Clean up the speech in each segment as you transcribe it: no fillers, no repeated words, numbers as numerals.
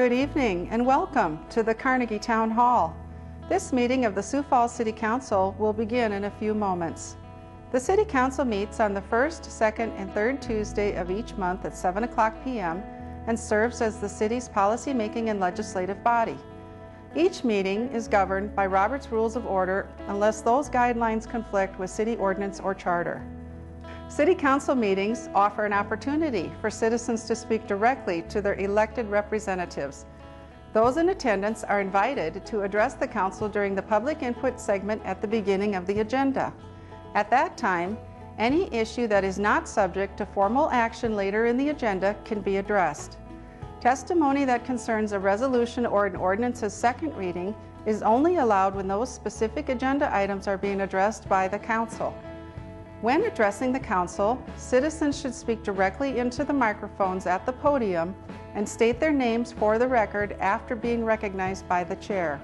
Good evening and welcome to the Carnegie Town Hall. This meeting of the Sioux Falls City Council will begin in a few moments. The City Council meets on the first, second, and third Tuesday of each month at 7 o'clock p.m. and serves as the city's policy-making and legislative body. Each meeting is governed by Robert's Rules of Order unless those guidelines conflict with city ordinance or charter. City Council meetings offer an opportunity for citizens to speak directly to their elected representatives. Those in attendance are invited to address the Council during the public input segment at the beginning of the agenda. At that time, any issue that is not subject to formal action later in the agenda can be addressed. Testimony that concerns a resolution or an ordinance's second reading is only allowed when those specific agenda items are being addressed by the Council. When addressing the Council, citizens should speak directly into the microphones at the podium and state their names for the record after being recognized by the Chair.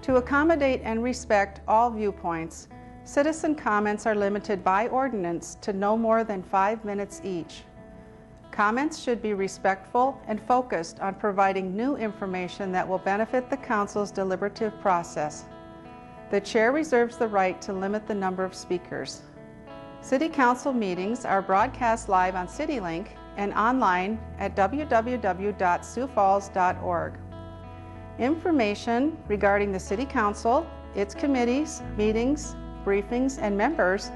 To accommodate and respect all viewpoints, citizen comments are limited by ordinance to no more than 5 minutes each. Comments should be respectful and focused on providing new information that will benefit the Council's deliberative process. The Chair reserves the right to limit the number of speakers. City Council meetings are broadcast live on CityLink and online at www.siouxfalls.org. Information regarding the City Council, its committees, meetings, briefings, and members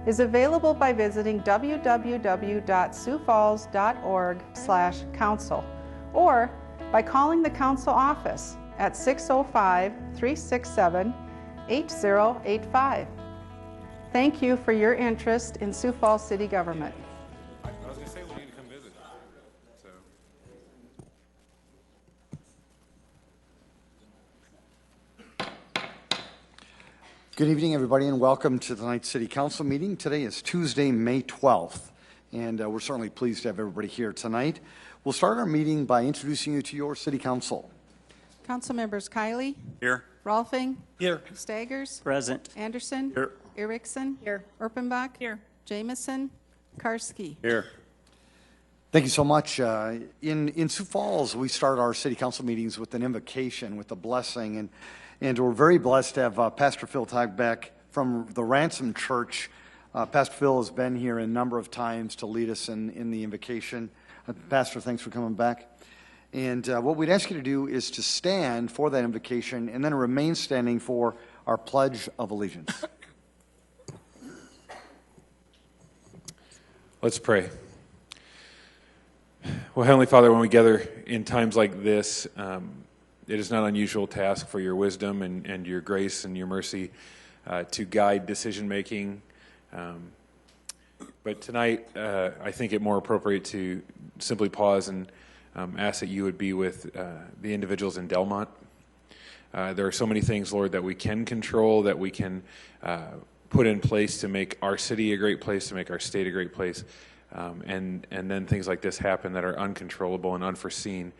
is available by visiting www.siouxfalls.org/council or by calling the Council office at 605-367-8085. Thank you for your interest in Sioux Falls City government. I was going to say we need to come visit. Good evening, everybody, and welcome to tonight's City Council meeting. Today is Tuesday, May 12th, and we're certainly pleased to have everybody here tonight. We'll start our meeting by introducing you to your City Council. Council members Kiley. Here. Rolfing. Here. Staggers. Present. Anderson. Here. Erickson. Here. Erpenbach. Here. Jamison. Karski. Here. Thank you so much. In Sioux Falls, we start our City Council meetings with an invocation, with a blessing, and we're very blessed to have Pastor Phil Tagbeck from the Ransom Church. Pastor Phil has been here a number of times to lead us in the invocation. Pastor, thanks for coming back. And what we'd ask you to do is to stand for that invocation and then remain standing for our Pledge of Allegiance. Let's pray. Well, Heavenly Father, when we gather in times like this, it is not an unusual task for your wisdom and your grace and your mercy to guide decision-making. But tonight, I think it more appropriate to simply pause and ask that you would be with the individuals in Delmont. There are so many things, Lord, that we can control, that we can put in place to make our city a great place, to make our state a great place. And then things like this happen that are uncontrollable and unforeseen.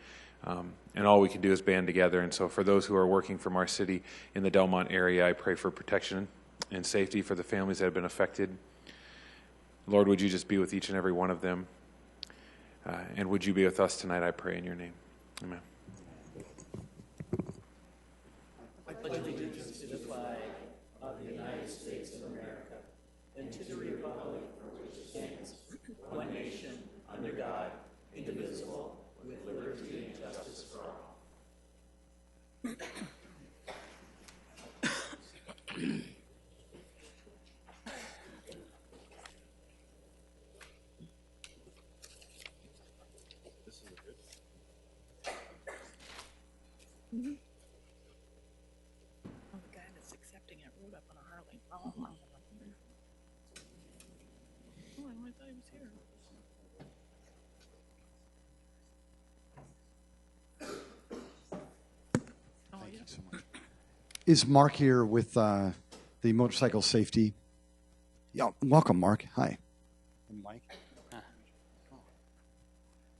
And all we can do is band together. And so for those who are working from our city in the Delmont area, I pray for protection and safety for the families that have been affected. Lord, would you just be with each and every one of them? And would you be with us tonight, I pray in your name. Amen. I pledge allegiance to the flag of the United States of America and to the republic for which it stands, one nation, under God, indivisible, with liberty and justice for all. Oh, the guy that's accepting it rode up on a Harley. Oh, I only thought he was here. Thank you so much. Is Mark here with the motorcycle safety? Yeah, welcome, Mark. Hi. Mike.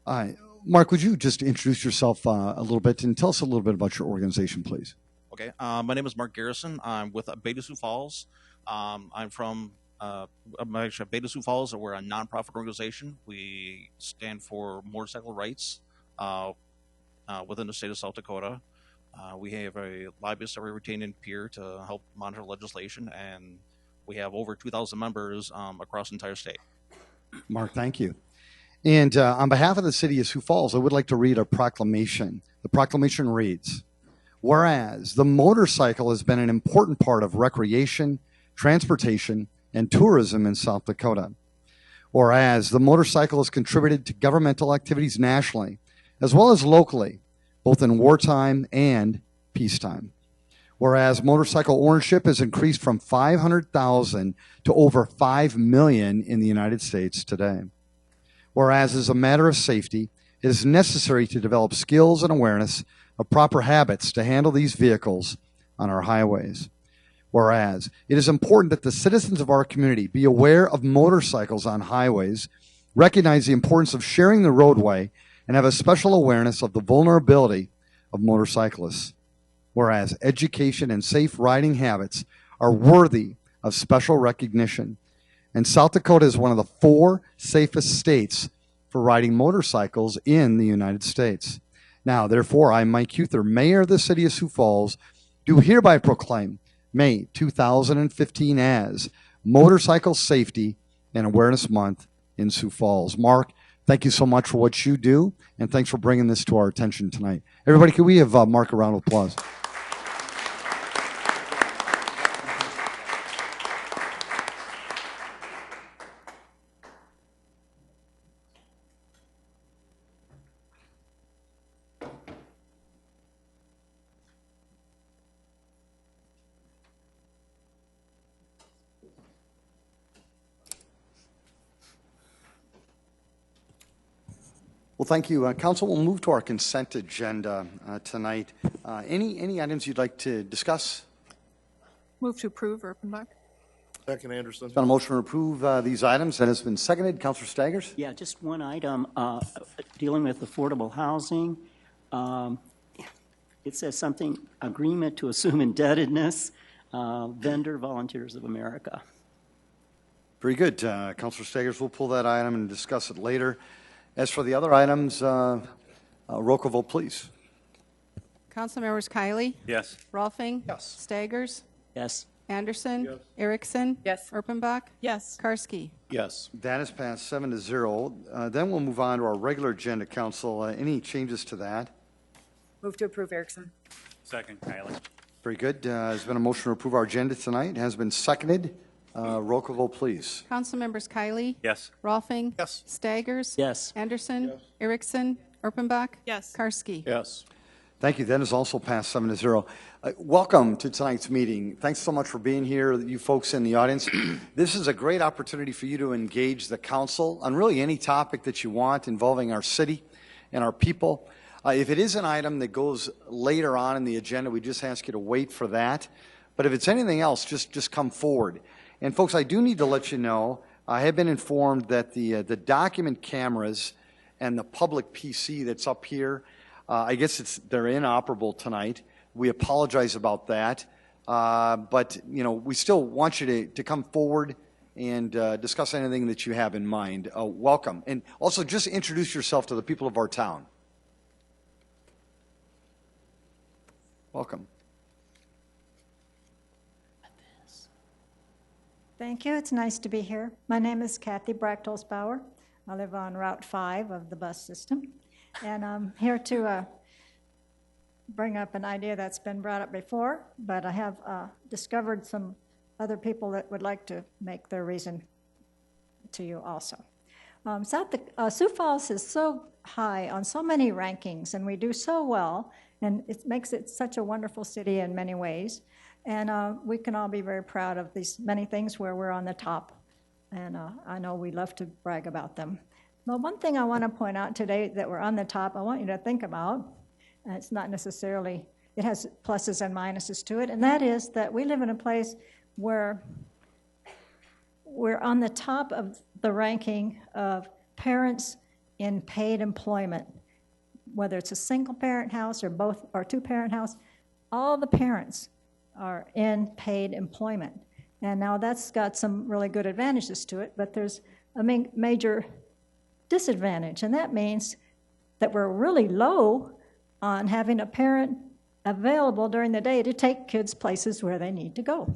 Hi. Mark, would you just introduce yourself a little bit and tell us a little bit about your organization, please? Okay, my name is Mark Garrison. I'm with Beta Sioux Falls. I'm from actually Beta Sioux Falls. We're a nonprofit organization. We stand for motorcycle rights. within the state of South Dakota. We have a lobbyist that we retain in Pierre to help monitor legislation, and we have over 2,000 members across the entire state. Mark, thank you. And on behalf of the City of Sioux Falls, I would like to read a proclamation. The proclamation reads, whereas the motorcycle has been an important part of recreation, transportation, and tourism in South Dakota. Whereas the motorcycle has contributed to governmental activities nationally, as well as locally, both in wartime and peacetime. Whereas motorcycle ownership has increased from 500,000 to over 5 million in the United States today. Whereas as a matter of safety, it is necessary to develop skills and awareness of proper habits to handle these vehicles on our highways. Whereas it is important that the citizens of our community be aware of motorcycles on highways, recognize the importance of sharing the roadway, and have a special awareness of the vulnerability of motorcyclists. Whereas education and safe riding habits are worthy of special recognition. And South Dakota is one of the 4 safest states for riding motorcycles in the United States. Now, therefore, I, Mike Huther, Mayor of the City of Sioux Falls, do hereby proclaim May 2015 as Motorcycle Safety and Awareness Month in Sioux Falls. Mark, thank you so much for what you do, and thanks for bringing this to our attention tonight. Everybody, can we have Mark a round of applause? Well, thank you. Council, we'll move to our consent agenda tonight. Any items you'd like to discuss? Move to approve, Erpenbach. Second, Anderson. There's been a motion to approve these items that has been seconded. Councilor Staggers? Yeah, just one item dealing with affordable housing. It says something, agreement to assume indebtedness, vendor Volunteers of America. Very good. Councilor Staggers, we'll pull that item and discuss it later. As for the other items, roll call vote, please. Council members Kiley, Yes. Rolfing. Yes. Staggers. Yes. Anderson. Yes. Erickson. Yes. Erpenbach. Yes. Karski. Yes. That is passed 7-0. Then we'll move on to our regular agenda, Council. Any changes to that? Move to approve, Erickson. Second, Kylie. Very good. There's been a motion to approve our agenda tonight. It has been seconded. Roll call vote, please. Council members Kiley, Yes. Rolfing. Yes. Staggers. Yes. Anderson. Yes. Erickson. Erpenbach. Yes. Karski. Yes. Thank you. That is also passed 7-0. Welcome to tonight's meeting. Thanks so much for being here, you folks in the audience. This is a great opportunity for you to engage the council on really any topic that you want involving our city and our people. If it is an item that goes later on in the agenda, we just ask you to wait for that. But if it's anything else, just come forward. And folks, I do need to let you know, I have been informed that the document cameras and the public PC that's up here, I guess they're inoperable tonight. We apologize about that. But, you know, we still want you to come forward and discuss anything that you have in mind. Welcome. And also just introduce yourself to the people of our town. Welcome. Thank you. It's nice to be here. My name is Kathy Brachtolsbauer. I live on Route 5 of the bus system. And I'm here to bring up an idea that's been brought up before, but I have discovered some other people that would like to make their reason to you also. Sioux Falls is so high on so many rankings, and we do so well, and it makes it such a wonderful city in many ways. And we can all be very proud of these many things where we're on the top. And I know we love to brag about them. But one thing I want to point out today that we're on the top, I want you to think about, and it's not necessarily, it has pluses and minuses to it, and that is that we live in a place where we're on the top of the ranking of parents in paid employment. Whether it's a single parent house or both or two parent house, all the parents are in paid employment. And now that's got some really good advantages to it, but there's a major disadvantage, and that means that we're really low on having a parent available during the day to take kids places where they need to go.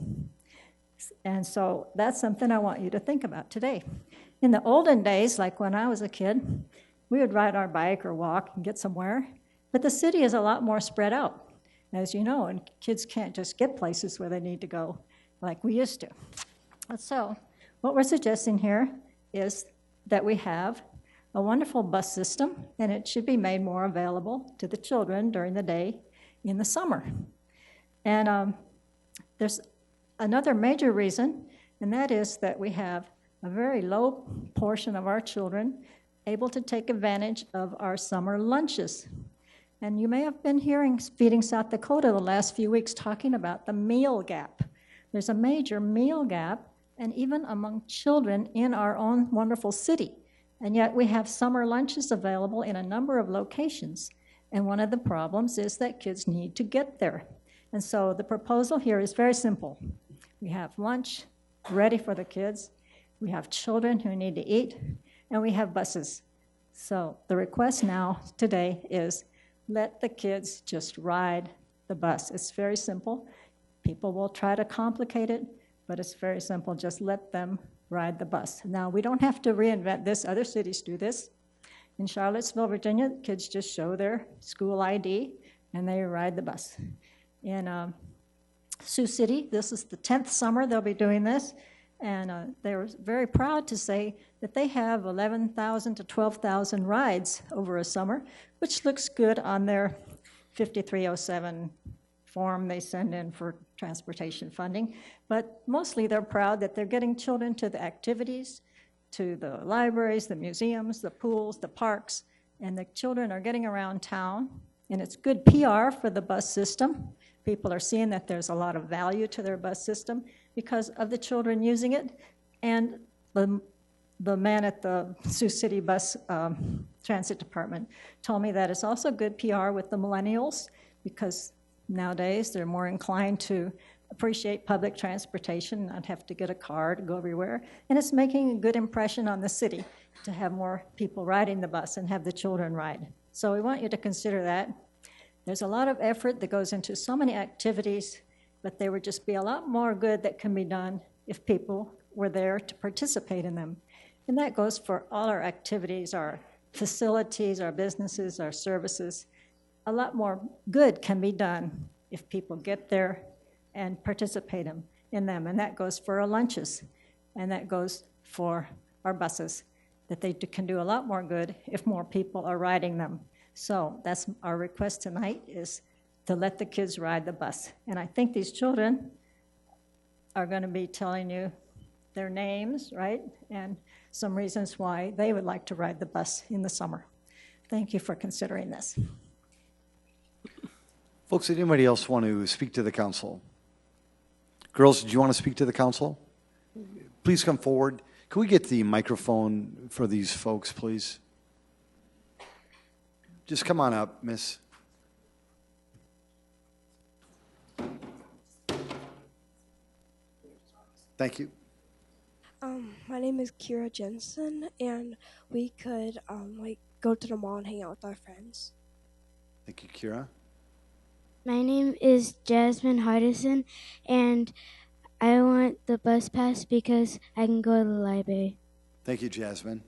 And so that's something I want you to think about today. In the olden days, like when I was a kid, we would ride our bike or walk and get somewhere, but the city is a lot more spread out, as you know, and kids can't just get places where they need to go like we used to. So what we're suggesting here is that we have a wonderful bus system, and it should be made more available to the children during the day in the summer. And there's another major reason, and that is that we have a very low portion of our children able to take advantage of our summer lunches. And you may have been hearing Feeding South Dakota the last few weeks talking about the meal gap. There's a major meal gap, and even among children in our own wonderful city. And yet we have summer lunches available in a number of locations. And one of the problems is that kids need to get there. And so the proposal here is very simple. We have lunch ready for the kids, we have children who need to eat, and we have buses. So the request now today is let the kids just ride the bus. It's very simple. People will try to complicate it, but it's very simple. Just let them ride the bus. Now, we don't have to reinvent this. Other cities do this. In Charlottesville, Virginia, kids just show their school ID, and they ride the bus. In Sioux City, this is the 10th summer they'll be doing this, and they were very proud to say that they have 11,000 to 12,000 rides over a summer, which looks good on their 5307 form they send in for transportation funding. But mostly they're proud that they're getting children to the activities, to the libraries, the museums, the pools, the parks, and the children are getting around town. And it's good PR for the bus system. People are seeing that there's a lot of value to their bus system because of the children using it. And the man at the Sioux City Bus Transit Department told me that it's also good PR with the millennials because nowadays they're more inclined to appreciate public transportation, not have to get a car to go everywhere. And it's making a good impression on the city to have more people riding the bus and have the children ride. So we want you to consider that. There's a lot of effort that goes into so many activities, but there would just be a lot more good that can be done if people were there to participate in them. And that goes for all our activities, our facilities, our businesses, our services. A lot more good can be done if people get there and participate in them. And that goes for our lunches, and that goes for our buses, that they can do a lot more good if more people are riding them. So that's our request tonight, is to let the kids ride the bus. And I think these children are going to be telling you their names, right? And some reasons why they would like to ride the bus in the summer. Thank you for considering this. Folks, did anybody else want to speak to the council? Girls, did you want to speak to the council? Please come forward. Can we get the microphone for these folks, please? Just come on up, miss. Thank you. My name is Kira Jensen, and we could go to the mall and hang out with our friends. Thank you, Kira. My name is Jasmine Hardison, and I want the bus pass because I can go to the library. Thank you, Jasmine.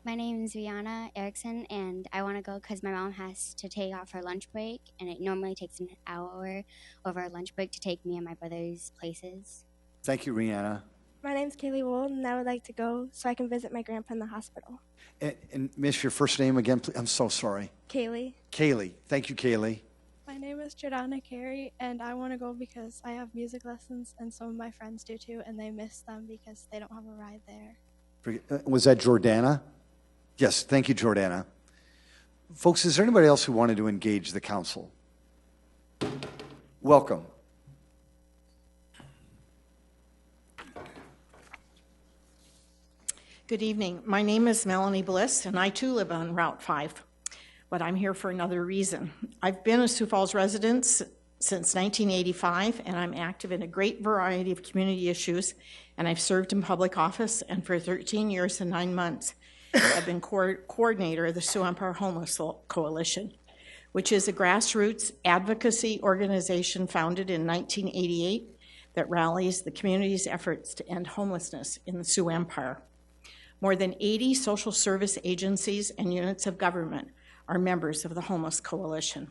My name is Rihanna Erickson, and I want to go because my mom has to take off her lunch break, and it normally takes an hour over our lunch break to take me and my brothers places. Thank you, Rihanna. My name's Kaylee Wold, and I would like to go so I can visit my grandpa in the hospital. And miss, your first name again, please? I'm so sorry. Kaylee. Kaylee. Thank you, Kaylee. My name is Jordana Carey, and I want to go because I have music lessons, and some of my friends do too, and they miss them because they don't have a ride there. Was that Jordana? Yes, thank you, Jordana. Folks, is there anybody else who wanted to engage the council? Welcome. Good evening. My name is Melanie Bliss, and I too live on Route 5, but I'm here for another reason. I've been a Sioux Falls resident since 1985, and I'm active in a great variety of community issues, and I've served in public office, and for 13 years and 9 months, I've been coordinator of the Sioux Empire Homeless Coalition. which is a grassroots advocacy organization founded in 1988 that rallies the community's efforts to end homelessness in the Sioux Empire. More than 80 social service agencies and units of government are members of the Homeless Coalition.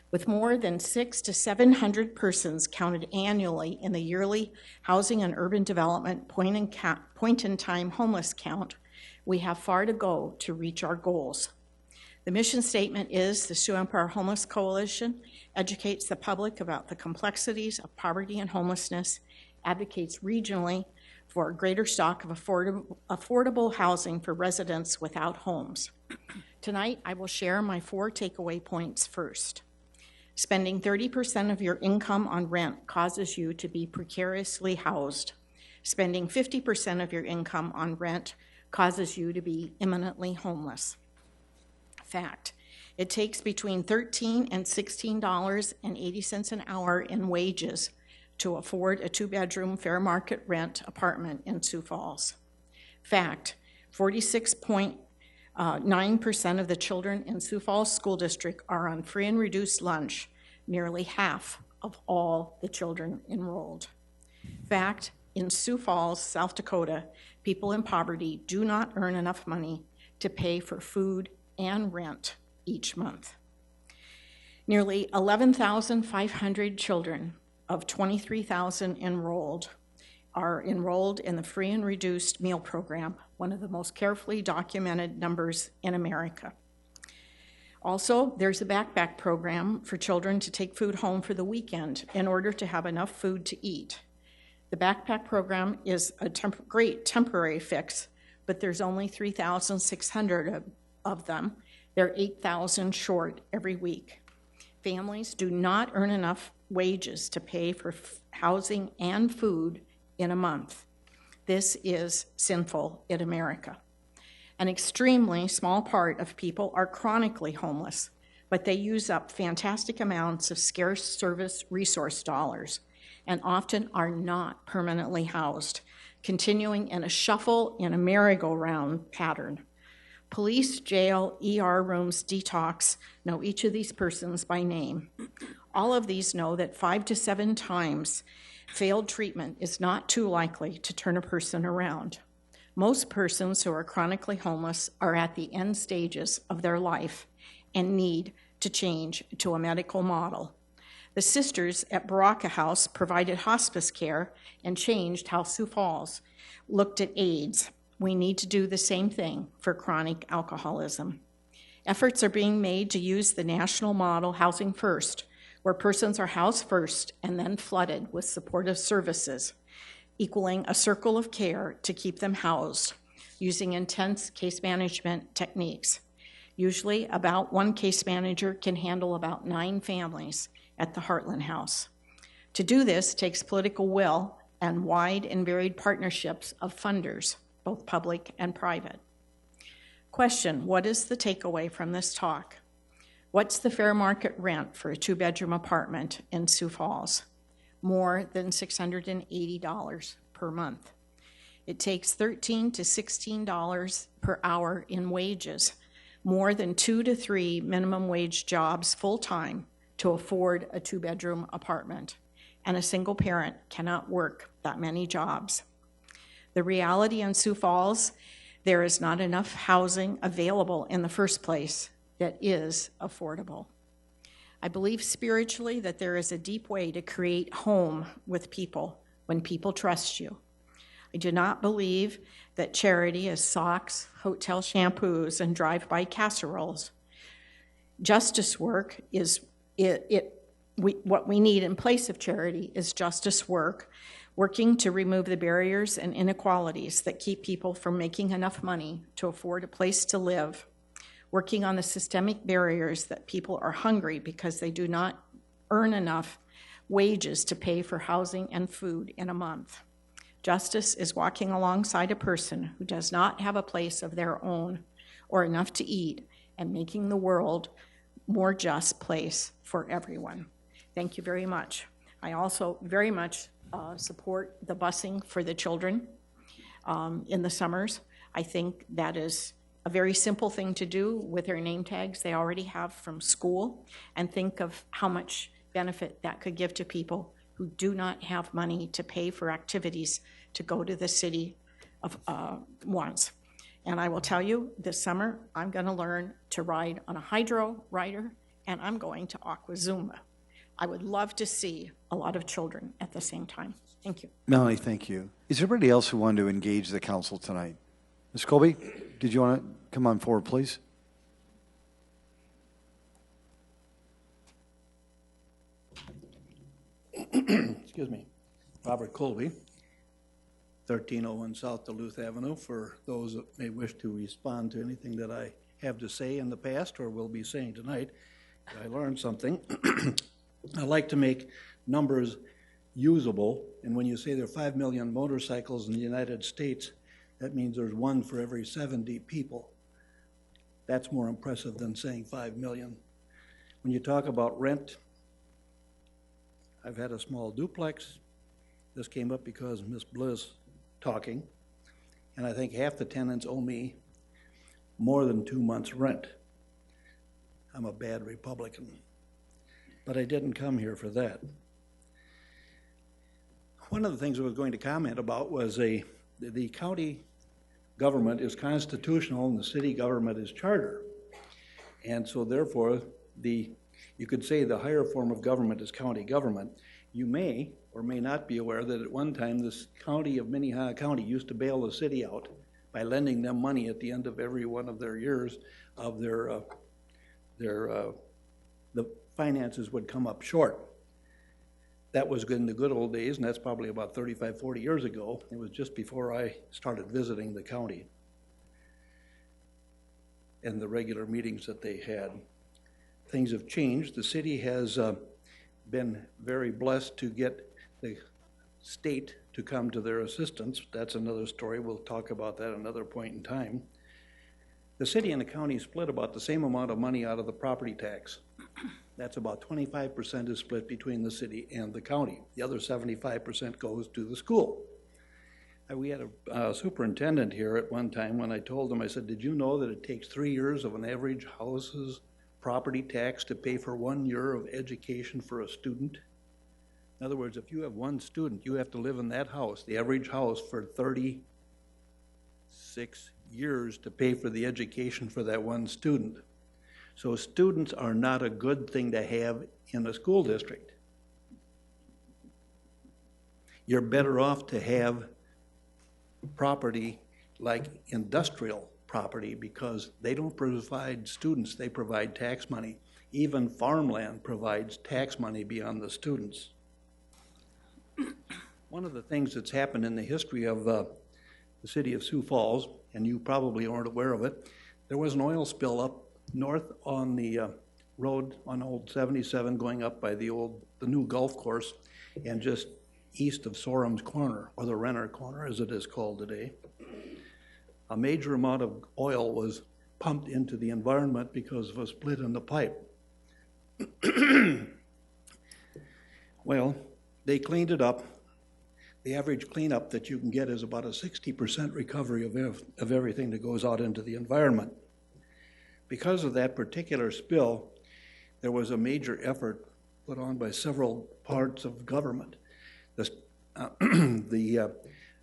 With more than 600 to 700 persons counted annually in the yearly Housing and Urban Development point-in-time homeless count, we have far to go to reach our goals. The mission statement is the Sioux Empire Homeless Coalition educates the public about the complexities of poverty and homelessness, advocates regionally for a greater stock of affordable housing for residents without homes. Tonight, I will share my 4 takeaway points first. Spending 30% of your income on rent causes you to be precariously housed. Spending 50% of your income on rent causes you to be imminently homeless. Fact, it takes between $13 and $16.80 an hour in wages to afford a 2-bedroom fair market rent apartment in Sioux Falls. Fact, 46.9% of the children in Sioux Falls School District are on free and reduced lunch, nearly half of all the children enrolled. Fact, in Sioux Falls, South Dakota, people in poverty do not earn enough money to pay for food and rent each month. Nearly 11,500 children of 23,000 enrolled are enrolled in the free and reduced meal program, one of the most carefully documented numbers in America. Also, there's a backpack program for children to take food home for the weekend in order to have enough food to eat. The backpack program is a great temporary fix, but there's only 3,600 of them. They're 8,000 short every week. Families do not earn enough wages to pay for housing and food in a month. This is sinful in America. An extremely small part of people are chronically homeless, but they use up fantastic amounts of scarce service resource dollars and often are not permanently housed, continuing in a shuffle in a merry-go-round pattern. Police, jail, ER rooms, detox know each of these persons by name. All of these know that 5 to 7 times failed treatment is not too likely to turn a person around. Most persons who are chronically homeless are at the end stages of their life and need to change to a medical model. The sisters at Baraka House provided hospice care and changed how Sioux Falls looked at AIDS. We need to do the same thing for chronic alcoholism. Efforts are being made to use the national model Housing First, where persons are housed first and then flooded with supportive services, equaling a circle of care to keep them housed, using intense case management techniques. Usually, about 1 case manager can handle about 9 families at the Heartland House. To do this takes political will and wide and varied partnerships of funders, both public and private. Question, what is the takeaway from this talk? What's the fair market rent for a 2-bedroom apartment in Sioux Falls? More than $680 per month. It takes $13 to $16 per hour in wages, more than 2 to 3 minimum wage jobs full-time to afford a 2-bedroom apartment, and a single parent cannot work that many jobs. The reality in Sioux Falls, there is not enough housing available in the first place that is affordable. I believe spiritually that there is a deep way to create home with people when people trust you. I do not believe that charity is socks, hotel shampoos, and drive-by casseroles. Justice work is what we need in place of charity is justice work, working to remove the barriers and inequalities that keep people from making enough money to afford a place to live, working on the systemic barriers that people are hungry because they do not earn enough wages to pay for housing and food in a month. Justice is walking alongside a person who does not have a place of their own or enough to eat and making the world a more just place for everyone. Thank you very much. I also very much support the busing for the children in the summers. I think that is a very simple thing to do with their name tags they already have from school, and think of how much benefit that could give to people who do not have money to pay for activities to go to the city of once. And I will tell you, this summer, I'm going to learn to ride on a hydro rider, and I'm going to Aquazuma. I would love to see a lot of children at the same time. Thank you. Melanie, thank you. Is there anybody else who wanted to engage the council tonight? Ms. Colby, did you want to come on forward, please? Excuse me. Robert Colby, 1301 South Duluth Avenue. For those that may wish to respond to anything that I have to say in the past or will be saying tonight, I learned something. I like to make numbers usable, and when you say there are 5 million motorcycles in the United States, that means there's one for every 70 people. That's more impressive than saying 5 million. When you talk about rent, I've had a small duplex. This came up because Ms. Bliss talking, and I think half the tenants owe me more than 2 months' rent. I'm a bad Republican, but I didn't come here for that. One of the things I was going to comment about was the county government is constitutional and the city government is charter. And so therefore, you could say the higher form of government is county government. You may or may not be aware that at one time this county of Minnehaha County used to bail the city out by lending them money at the end of every one of their years of the finances would come up short. That was in the good old days, and that's probably about 35, 40 years ago. It was just before I started visiting the county and the regular meetings that they had. Things have changed. The city has been very blessed to get the state to come to their assistance. That's another story. We'll talk about that another point in time. The city and the county split about the same amount of money out of the property tax. That's about 25% is split between the city and the county. The other 75% goes to the school. We had a superintendent here at one time when I told him, I said, did you know that it takes 3 years of an average house's property tax to pay for 1 year of education for a student? In other words, if you have one student, you have to live in that house, the average house, for 36 years to pay for the education for that one student. So students are not a good thing to have in a school district. You're better off to have property like industrial property because they don't provide students, they provide tax money. Even farmland provides tax money beyond the students. One of the things that's happened in the history of the city of Sioux Falls, and you probably aren't aware of it, there was an oil spill up north on the road on Old 77 going up by the new golf course and just east of Sorum's Corner, or the Renner Corner as it is called today. A major amount of oil was pumped into the environment because of a split in the pipe. Well, they cleaned it up. The average cleanup that you can get is about a 60% recovery of everything that goes out into the environment. Because of that particular spill, there was a major effort put on by several parts of government. The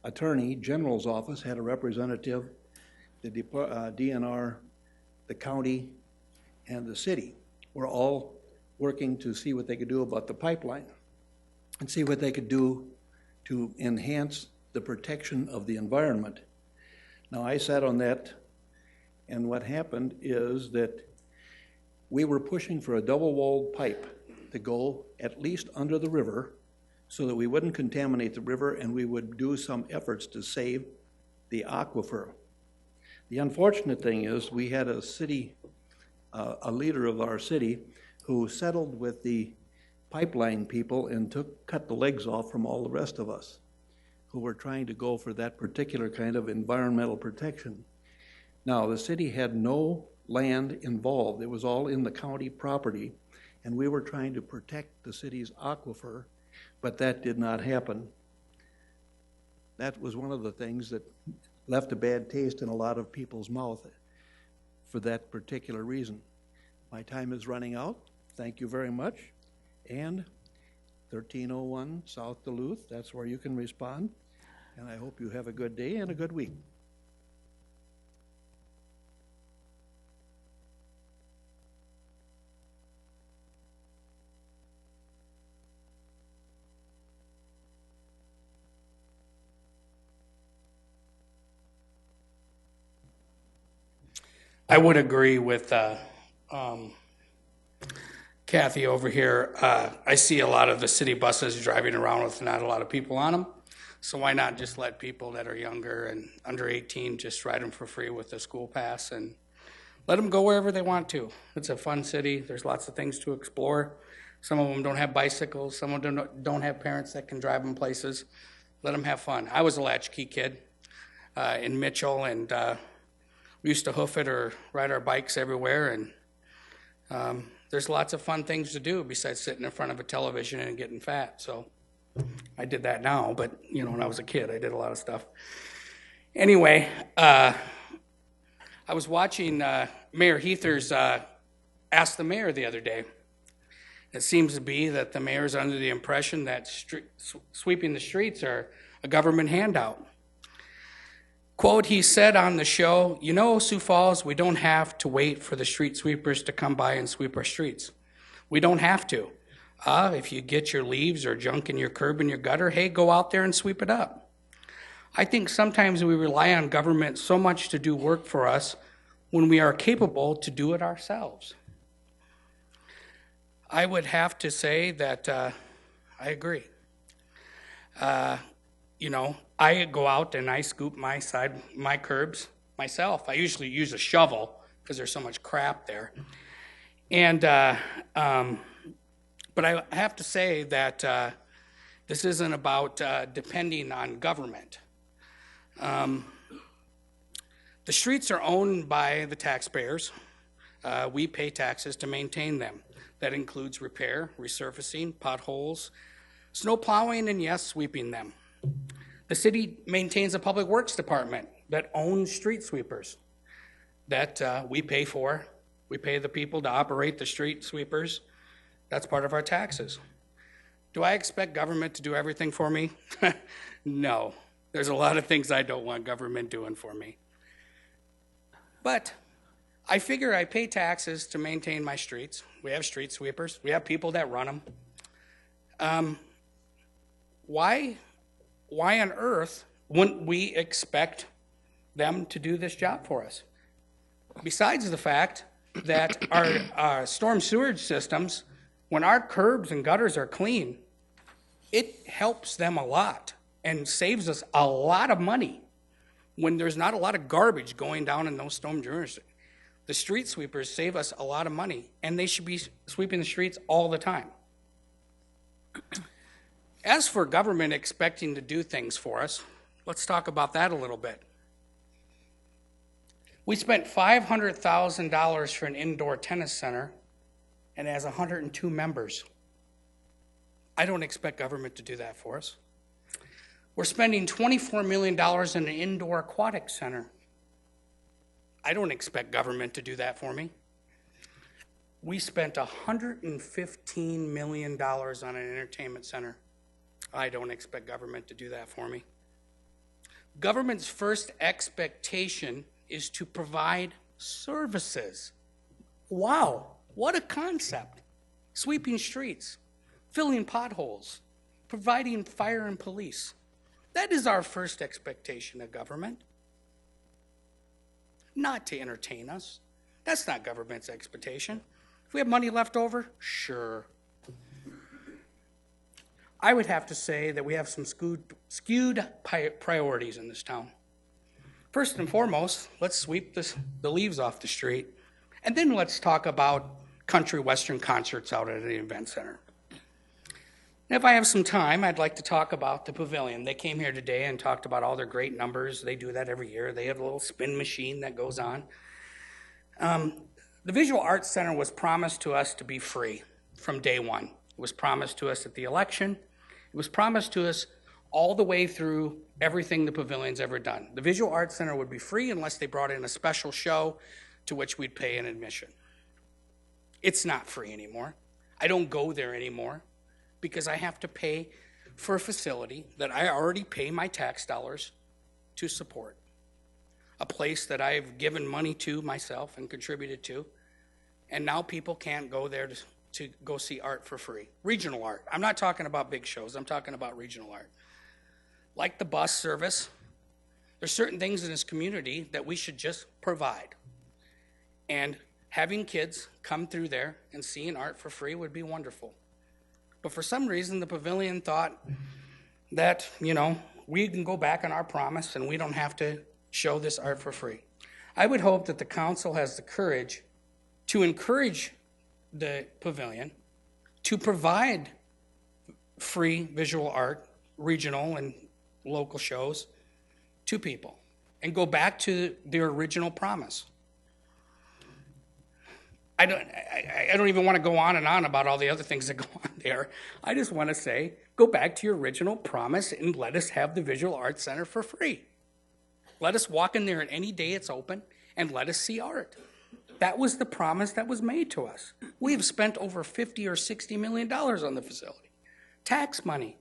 Attorney General's office had a representative, the DNR, the county, and the city were all working to see what they could do about the pipeline and see what they could do to enhance the protection of the environment. Now, I sat on that, and what happened is that we were pushing for a double-walled pipe to go at least under the river so that we wouldn't contaminate the river and we would do some efforts to save the aquifer. The unfortunate thing is we had a leader of our city who settled with the pipeline people and cut the legs off from all the rest of us who were trying to go for that particular kind of environmental protection. Now, the city had no land involved. It was all in the county property, and we were trying to protect the city's aquifer, but that did not happen. That was one of the things that left a bad taste in a lot of people's mouth. for that particular reason. My time is running out. Thank you very much. And 1301 South Duluth, that's where you can respond. And I hope you have a good day and a good week. I would agree with Kathy over here. I see a lot of the city buses driving around with not a lot of people on them. So why not just let people that are younger and under 18 just ride them for free with the school pass and let them go wherever they want to. It's a fun city. There's lots of things to explore. Some of them don't have bicycles. Some of them don't have parents that can drive them places. Let them have fun. I was a latchkey kid in Mitchell, and we used to hoof it or ride our bikes everywhere, and there's lots of fun things to do besides sitting in front of a television and getting fat. So I did that now, but when I was a kid, I did a lot of stuff. Anyway, I was watching Mayor Heather's Ask the Mayor the other day. It seems to be that the mayor's under the impression that sweeping the streets are a government handout. Quote, he said on the show, Sioux Falls, we don't have to wait for the street sweepers to come by and sweep our streets. We don't have to. If you get your leaves or junk in your curb and your gutter, hey, go out there and sweep it up. I think sometimes we rely on government so much to do work for us when we are capable to do it ourselves. I would have to say that I agree. I go out and I scoop my curbs myself. I usually use a shovel because there's so much crap there. And but I have to say that this isn't about depending on government. The streets are owned by the taxpayers. We pay taxes to maintain them. That includes repair, resurfacing, potholes, snow plowing, and yes, sweeping them. The city maintains a public works department that owns street sweepers that we pay for. We pay the people to operate the street sweepers. That's part of our taxes. Do I expect government to do everything for me? No. There's a lot of things I don't want government doing for me. But I figure I pay taxes to maintain my streets. We have street sweepers. We have people that run them. Why on earth wouldn't we expect them to do this job for us? Besides the fact that our storm sewage systems, when our curbs and gutters are clean, it helps them a lot and saves us a lot of money when there's not a lot of garbage going down in those storm drains. The street sweepers save us a lot of money, and they should be sweeping the streets all the time. As for government expecting to do things for us, let's talk about that a little bit. We spent $500,000 for an indoor tennis center, and it has 102 members. I don't expect government to do that for us. We're spending $24 million in an indoor aquatic center. I don't expect government to do that for me. We spent $115 million on an entertainment center. I don't expect government to do that for me. Government's first expectation is to provide services. Wow, what a concept. Sweeping streets, filling potholes, providing fire and police. That is our first expectation of government. Not to entertain us. That's not government's expectation. If we have money left over, sure. I would have to say that we have some skewed priorities in this town. First and foremost, let's sweep the leaves off the street, and then let's talk about country western concerts out at the event center. If I have some time, I'd like to talk about the pavilion. They came here today and talked about all their great numbers. They do that every year. They have a little spin machine that goes on. The Visual Arts Center was promised to us to be free from day one. It was promised to us at the election. It was promised to us all the way through everything the pavilion's ever done. The Visual Arts Center would be free unless they brought in a special show to which we'd pay an admission. It's not free anymore. I don't go there anymore because I have to pay for a facility that I already pay my tax dollars to support. A place that I've given money to myself and contributed to, and now people can't go there to go see art for free. Regional art. I'm not talking about big shows. I'm talking about regional art. Like the bus service, there's certain things in this community that we should just provide. And having kids come through there and seeing art for free would be wonderful. But for some reason, the pavilion thought that, we can go back on our promise and we don't have to show this art for free. I would hope that the council has the courage to encourage the pavilion to provide free visual art, regional and local shows to people and go back to their original promise. I don't even want to go on and on about all the other things that go on there. I just want to say, go back to your original promise and let us have the Visual Arts Center for free. Let us walk in there on any day it's open and let us see art. That was the promise that was made to us. We have spent over $50 or $60 million on the facility. Tax money.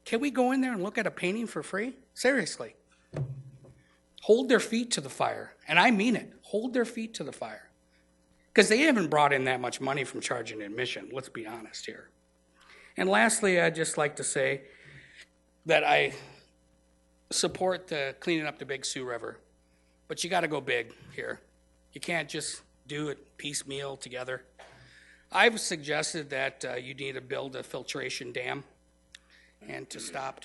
Can we go in there and look at a painting for free? Seriously. Hold their feet to the fire. And I mean it. Hold their feet to the fire. Because they haven't brought in that much money from charging admission, let's be honest here. And lastly, I'd just like to say that I support the cleaning up the Big Sioux River, but you got to go big here. You can't just do it piecemeal together. I've suggested that you need to build a filtration dam and to stop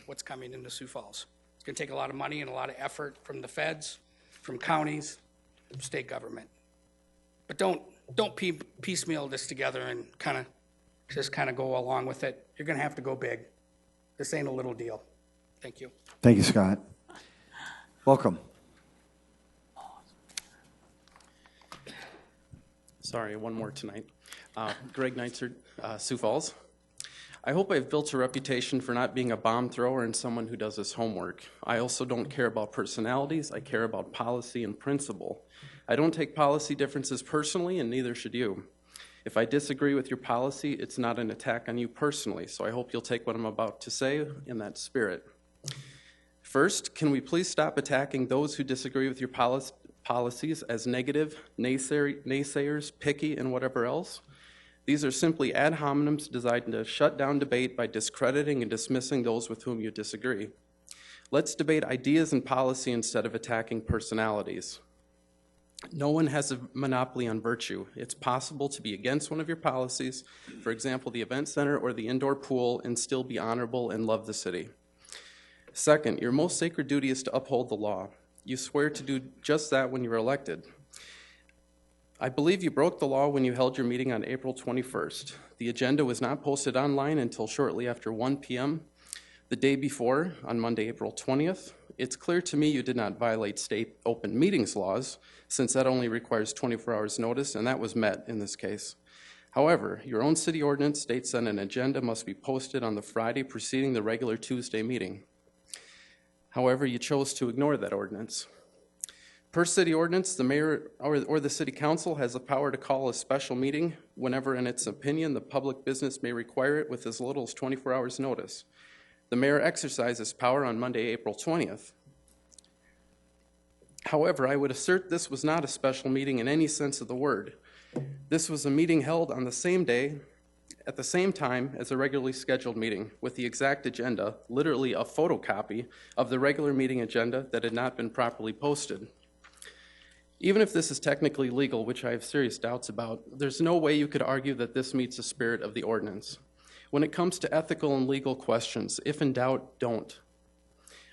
what's coming into Sioux Falls. It's going to take a lot of money and a lot of effort from the feds, from counties, from state government. But don't piecemeal this together and just go along with it. You're going to have to go big. This ain't a little deal. Thank you. Thank you, Scott. Welcome. Sorry, one more tonight. Greg Neitzer, Sioux Falls. I hope I've built a reputation for not being a bomb thrower and someone who does his homework. I also don't care about personalities. I care about policy and principle. I don't take policy differences personally, and neither should you. If I disagree with your policy, it's not an attack on you personally, so I hope you'll take what I'm about to say in that spirit. First, can we please stop attacking those who disagree with your policies as negative, naysayers, picky, and whatever else? These are simply ad hominems designed to shut down debate by discrediting and dismissing those with whom you disagree. Let's debate ideas and policy instead of attacking personalities. No one has a monopoly on virtue. It's possible to be against one of your policies, for example, the event center or the indoor pool, and still be honorable and love the city. Second, your most sacred duty is to uphold the law. You swear to do just that when you're elected. I believe you broke the law when you held your meeting on April 21st. The agenda was not posted online until shortly after 1 p.m. the day before, on Monday, April 20th. It's clear to me you did not violate state open meetings laws, since that only requires 24 hours notice, and that was met in this case. However, your own city ordinance states that an agenda must be posted on the Friday preceding the regular Tuesday meeting. However, you chose to ignore that ordinance. Per city ordinance, the mayor or the city council has the power to call a special meeting whenever, in its opinion, the public business may require it with as little as 24 hours notice. The mayor exercised this power on Monday, April 20th. However, I would assert this was not a special meeting in any sense of the word. This was a meeting held on the same day, at the same time as a regularly scheduled meeting, with the exact agenda, literally a photocopy of the regular meeting agenda that had not been properly posted. Even if this is technically legal, which I have serious doubts about, there's no way you could argue that this meets the spirit of the ordinance. When it comes to ethical and legal questions, if in doubt, don't.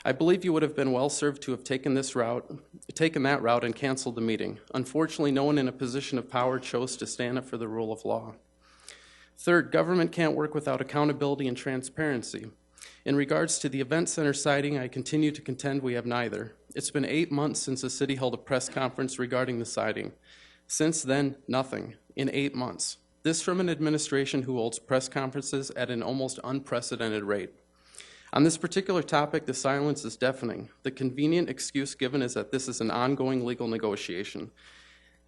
I believe you would have been well served to have taken that route and canceled the meeting. Unfortunately, no one in a position of power chose to stand up for the rule of law. Third, government can't work without accountability and transparency. In regards to the event center siding, I continue to contend we have neither. It's been 8 months since the city held a press conference regarding the siding. Since then, nothing. In 8 months. This from an administration who holds press conferences at an almost unprecedented rate. On this particular topic, the silence is deafening. The convenient excuse given is that this is an ongoing legal negotiation.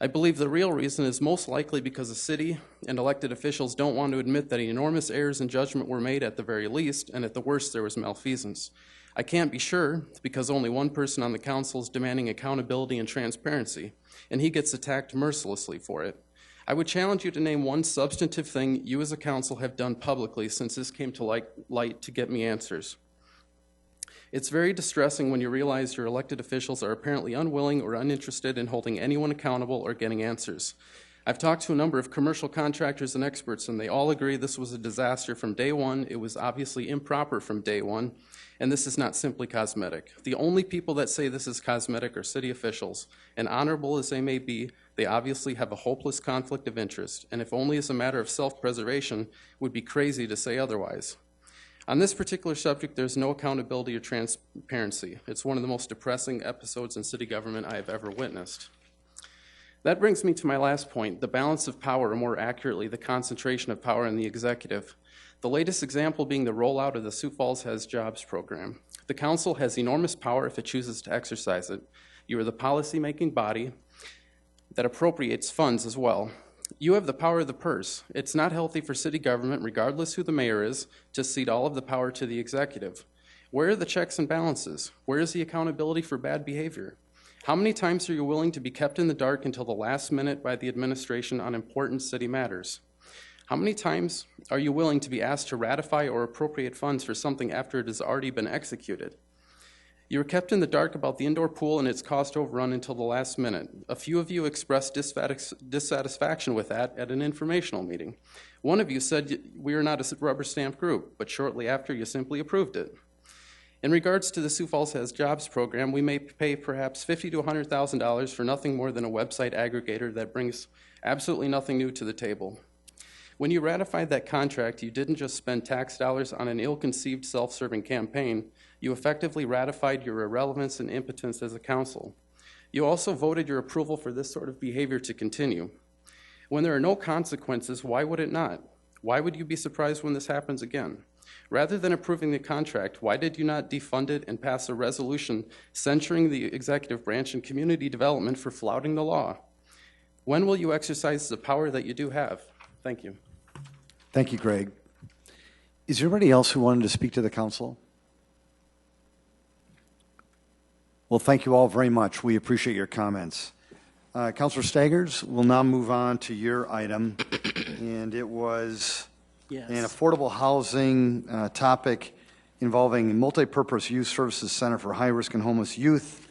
I believe the real reason is most likely because the city and elected officials don't want to admit that enormous errors in judgment were made at the very least, and at the worst there was malfeasance. I can't be sure because only one person on the council is demanding accountability and transparency, and he gets attacked mercilessly for it. I would challenge you to name one substantive thing you as a council have done publicly since this came to light to get me answers. It's very distressing when you realize your elected officials are apparently unwilling or uninterested in holding anyone accountable or getting answers. I've talked to a number of commercial contractors and experts, and they all agree this was a disaster from day one. It was obviously improper from day one, and this is not simply cosmetic. The only people that say this is cosmetic are city officials, and honorable as they may be, they obviously have a hopeless conflict of interest, and if only as a matter of self-preservation, would be crazy to say otherwise. On this particular subject, there's no accountability or transparency. It's one of the most depressing episodes in city government I have ever witnessed. That brings me to my last point, the balance of power, or more accurately, the concentration of power in the executive. The latest example being the rollout of the Sioux Falls Has Jobs program. The council has enormous power if it chooses to exercise it. You are the policy-making body that appropriates funds as well. You have the power of the purse. It's not healthy for city government, regardless who the mayor is, to cede all of the power to the executive. Where are the checks and balances? Where is the accountability for bad behavior? How many times are you willing to be kept in the dark until the last minute by the administration on important city matters? How many times are you willing to be asked to ratify or appropriate funds for something after it has already been executed? You were kept in the dark about the indoor pool and its cost overrun until the last minute. A few of you expressed dissatisfaction with that at an informational meeting. One of you said we are not a rubber stamp group, but shortly after you simply approved it. In regards to the Sioux Falls Has Jobs program, we may pay perhaps $50,000 to $100,000 for nothing more than a website aggregator that brings absolutely nothing new to the table. When you ratified that contract, you didn't just spend tax dollars on an ill-conceived self-serving campaign. You effectively ratified your irrelevance and impotence as a council. You also voted your approval for this sort of behavior to continue. When there are no consequences, why would it not? Why would you be surprised when this happens again? Rather than approving the contract, why did you not defund it and pass a resolution censuring the executive branch and community development for flouting the law? When will you exercise the power that you do have? Thank you. Thank you, Greg. Is there anybody else who wanted to speak to the council? Well, thank you all very much. We appreciate your comments. Councilor Staggers, we'll now move on to your item, and it was an affordable housing topic involving multipurpose youth services center for high-risk and homeless youth,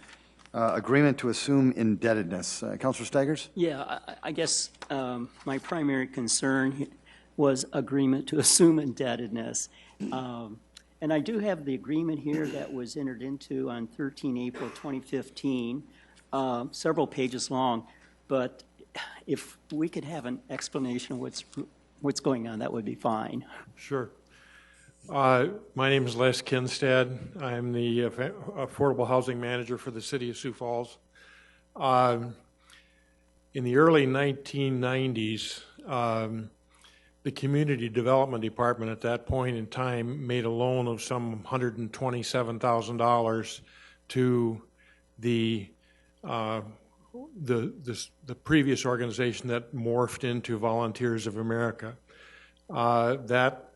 agreement to assume indebtedness. Councilor Staggers? Yeah, I guess my primary concern was agreement to assume indebtedness. And I do have the agreement here that was entered into on 13 April 2015, several pages long, but if we could have an explanation of what's going on, that would be fine. Sure. My name is Les Kinstead. I'm the Affordable Housing Manager for the City of Sioux Falls. In the early 1990s, the Community Development Department at that point in time made a loan of some $127,000 to the previous organization that morphed into Volunteers of America. That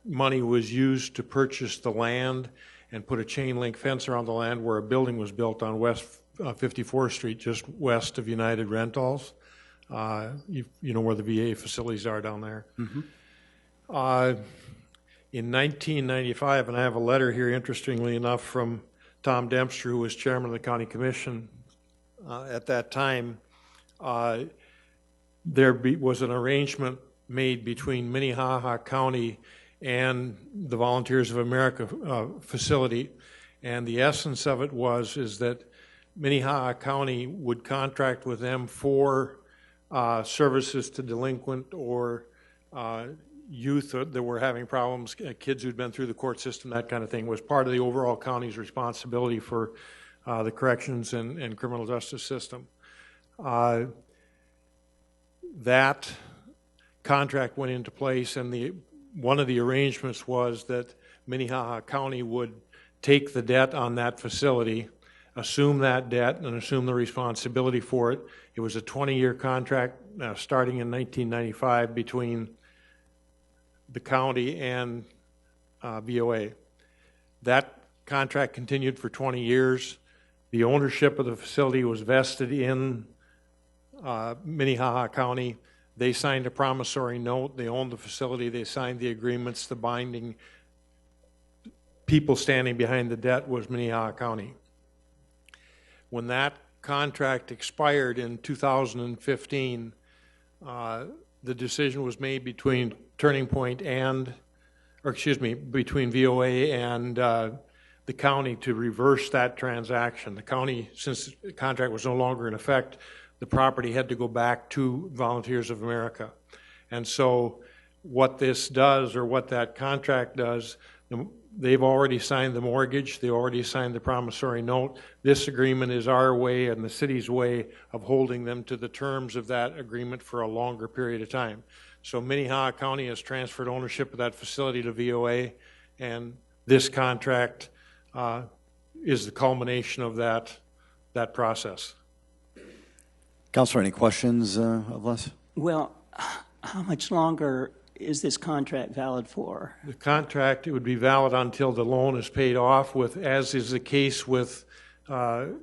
money was used to purchase the land and put a chain link fence around the land where a building was built on West 54th Street, just west of United Rentals. You know where the VA facilities are down there. Mm-hmm. In 1995, and I have a letter here, interestingly enough, from Tom Dempster, who was chairman of the county commission at that time, there was an arrangement made between Minnehaha County and the Volunteers of America facility, and the essence of it is that Minnehaha County would contract with them for services to delinquent or youth that were having problems, kids who'd been through the court system, that kind of thing, was part of the overall county's responsibility for the corrections and criminal justice system. That contract went into place, and one of the arrangements was that Minnehaha County would take the debt on that facility, assume that debt, and assume the responsibility for it. It was a 20-year contract starting in 1995 between the county and VOA. That contract continued for 20 years. The ownership of the facility was vested in Minnehaha County. They signed a promissory note. They owned the facility. They signed the agreements. The binding people standing behind the debt was Minnehaha County. When that contract expired in 2015, the decision was made between Turning Point between VOA and the county to reverse that transaction. The county, since the contract was no longer in effect, the property had to go back to Volunteers of America. And so what this does, or what that contract does, they've already signed the mortgage, they already signed the promissory note. This agreement is our way and the city's way of holding them to the terms of that agreement for a longer period of time. So Minnehaha County has transferred ownership of that facility to VOA, and this contract is the culmination of that process. Councilor, any questions of Les? Well, how much longer is this contract valid for? The contract, it would be valid until the loan is paid off, with, as is the case with all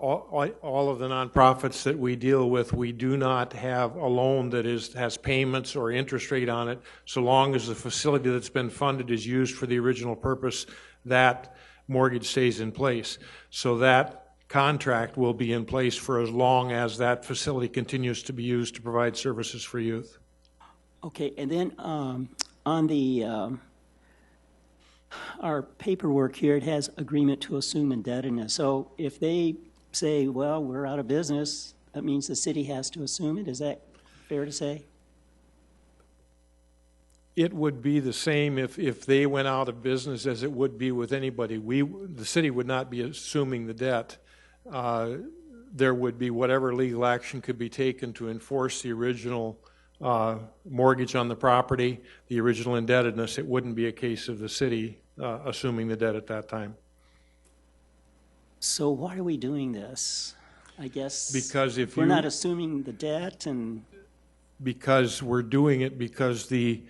of the nonprofits that we deal with. We do not have a loan that has payments or interest rate on it. So long as the facility that's been funded is used for the original purpose, that mortgage stays in place. So that contract will be in place for as long as that facility continues to be used to provide services for youth. Okay, and then on the our paperwork here, it has agreement to assume indebtedness. So if they say, well, we're out of business, that means the city has to assume it. Is that fair to say? It would be the same if they went out of business as it would be with anybody. The city would not be assuming the debt. There would be whatever legal action could be taken to enforce the original mortgage on the property, the original indebtedness. It wouldn't be a case of the city assuming the debt at that time. So why are we doing this? I guess because if we're not assuming the debt, and because we're doing it because the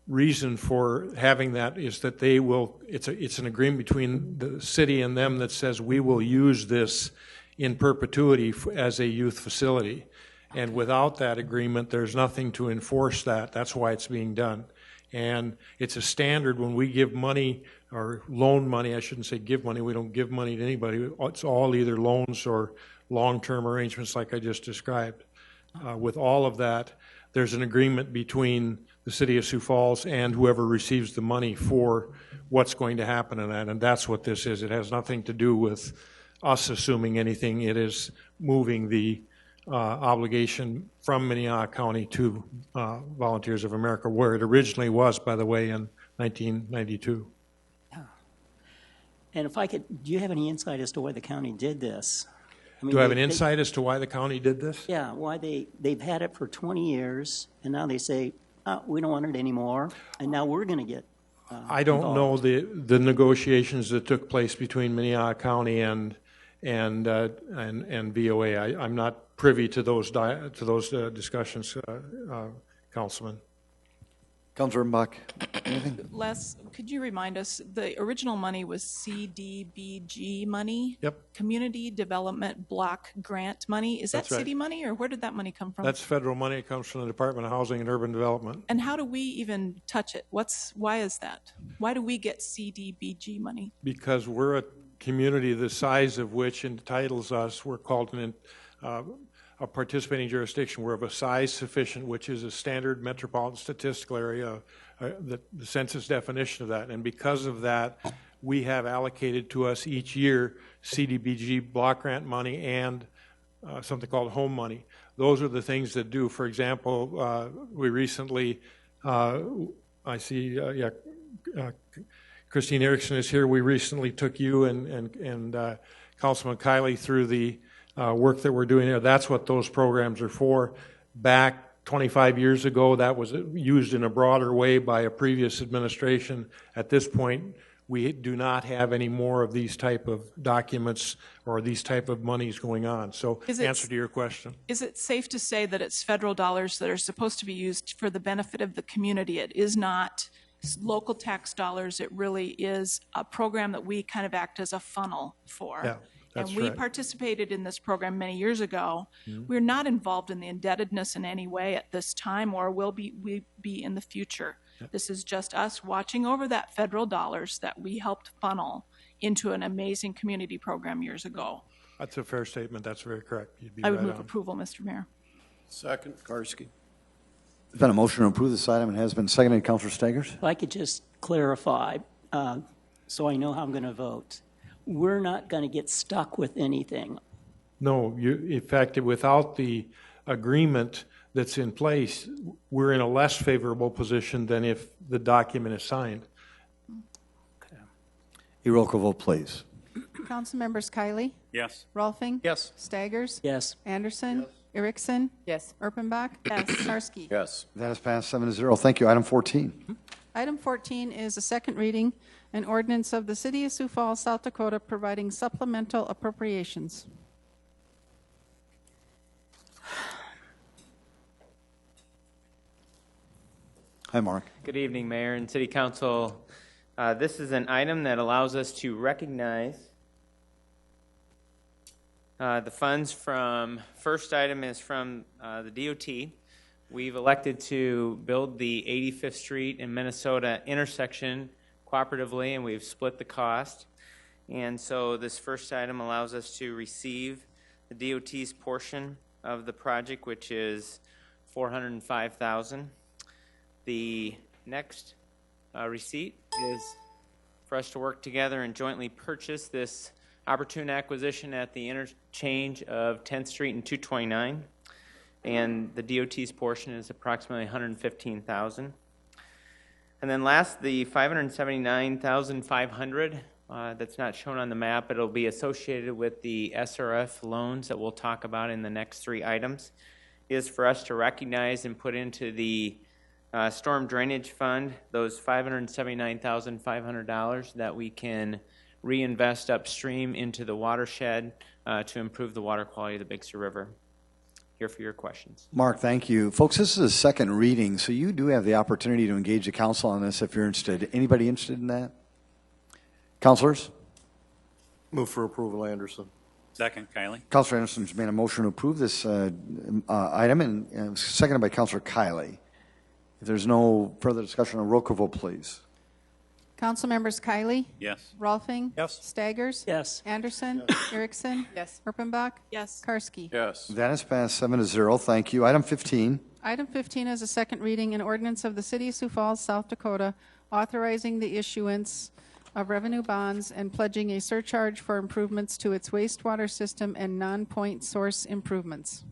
reason for having that is that they will, it's an agreement between the city and them that says we will use this in perpetuity as a youth facility. And without that agreement, there's nothing to enforce that. That's why it's being done. And it's a standard when we give money or loan money. I shouldn't say give money. We don't give money to anybody. It's all either loans or long-term arrangements like I just described. With all of that, there's an agreement between the City of Sioux Falls and whoever receives the money for what's going to happen in that. And that's what this is. It has nothing to do with us assuming anything. It is moving the obligation from Minnehaha County to Volunteers of America, where it originally was, by the way, in 1992. And if I could, do you have any insight as to why the county did this? I mean, do I have an insight as to why the county did this? Yeah, why they've had it for 20 years, and now they say, we don't want it anymore, and now we're going to get I don't involved. know the negotiations that took place between Minnehaha County and VOA. I'm not privy to those discussions, Councilman. Councilor Mbach, anything? Les, could you remind us, the original money was CDBG money? Yep. Community Development Block Grant money. Is that That's right. city money, or where did that money come from? That's federal money. It comes from the Department of Housing and Urban Development. And how do we even touch it? Why is that? Why do we get CDBG money? Because we're a community the size of which entitles us, we're called a participating jurisdiction. We're of a size sufficient, which is a standard metropolitan statistical area, the census definition of that. And because of that, we have allocated to us each year CDBG block grant money and something called home money. Those are the things that do. For example, we recently, I see, Christine Erickson is here. We recently took you and Councilman Kiley through the work that we're doing there. That's what those programs are for. Back 25 years ago. That was used in a broader way by a previous administration. At this point, we do not have any more of these type of documents or these type of monies going on. So, answer to your question. Is it safe to say that it's federal dollars that are supposed to be used for the benefit of the community? It is not local tax dollars. It really is a program that we kind of act as a funnel for. Yeah, that's and we right. participated in this program many years ago. We're not involved in the indebtedness in any way at this time, or will we be in the future. This is just us watching over that federal dollars that we helped funnel into an amazing community program years ago. That's a fair statement. That's very correct. You'd be I would right move on. approval, Mr. Mayor. Second, Karski. There's been a motion to approve this item and has been seconded. Councilor Staggers? If I could just clarify, so I know how I'm going to vote. We're not going to get stuck with anything. No, in fact, without the agreement that's in place, we're in a less favorable position than if the document is signed. A roll call vote, please. Council members Kiley, Yes. Rolfing, Yes. Staggers, Yes. Anderson, Erickson, Yes. Erpenbach, Karski. Yes. That is passed 7-0. Thank you. Item 14. Item 14 is a second reading, an ordinance of the City of Sioux Falls, South Dakota, providing supplemental appropriations. Hi, Mark. Good evening, Mayor and City Council. This is an item that allows us to recognize the funds from, first item is from the DOT. We've elected to build the 85th Street and Minnesota intersection cooperatively, and we've split the cost. And so this first item allows us to receive the DOT's portion of the project, which is $405,000. The next receipt is for us to work together and jointly purchase this opportune acquisition at the interchange of 10th Street and 229. And the DOT's portion is approximately $115,000. And then last, the $579,500 that's not shown on the map. It'll be associated with the SRF loans that we'll talk about in the next three items, is for us to recognize and put into the storm drainage fund those $579,500 that we can reinvest upstream into the watershed to improve the water quality of the Big Sioux River. Here for your questions. Mark, thank you. Folks, this is a second reading, so you do have the opportunity to engage the council on this if you're interested. Anybody interested in that? Councilors? Move for approval, Anderson. Second, Kiley. Councilor Anderson's made a motion to approve this item, and seconded by Councilor Kiley. If there's no further discussion, a roll call vote, please. Council members Kiley, Yes. Rolfing, Yes. Staggers, Yes. Anderson, Erickson, Yes. Erpenbach, Yes. Karski. Yes. That is passed 7-0. Thank you. Item 15. Item 15 is a second reading, an ordinance of the City of Sioux Falls, South Dakota, authorizing the issuance of revenue bonds and pledging a surcharge for improvements to its wastewater system and non-point source improvements.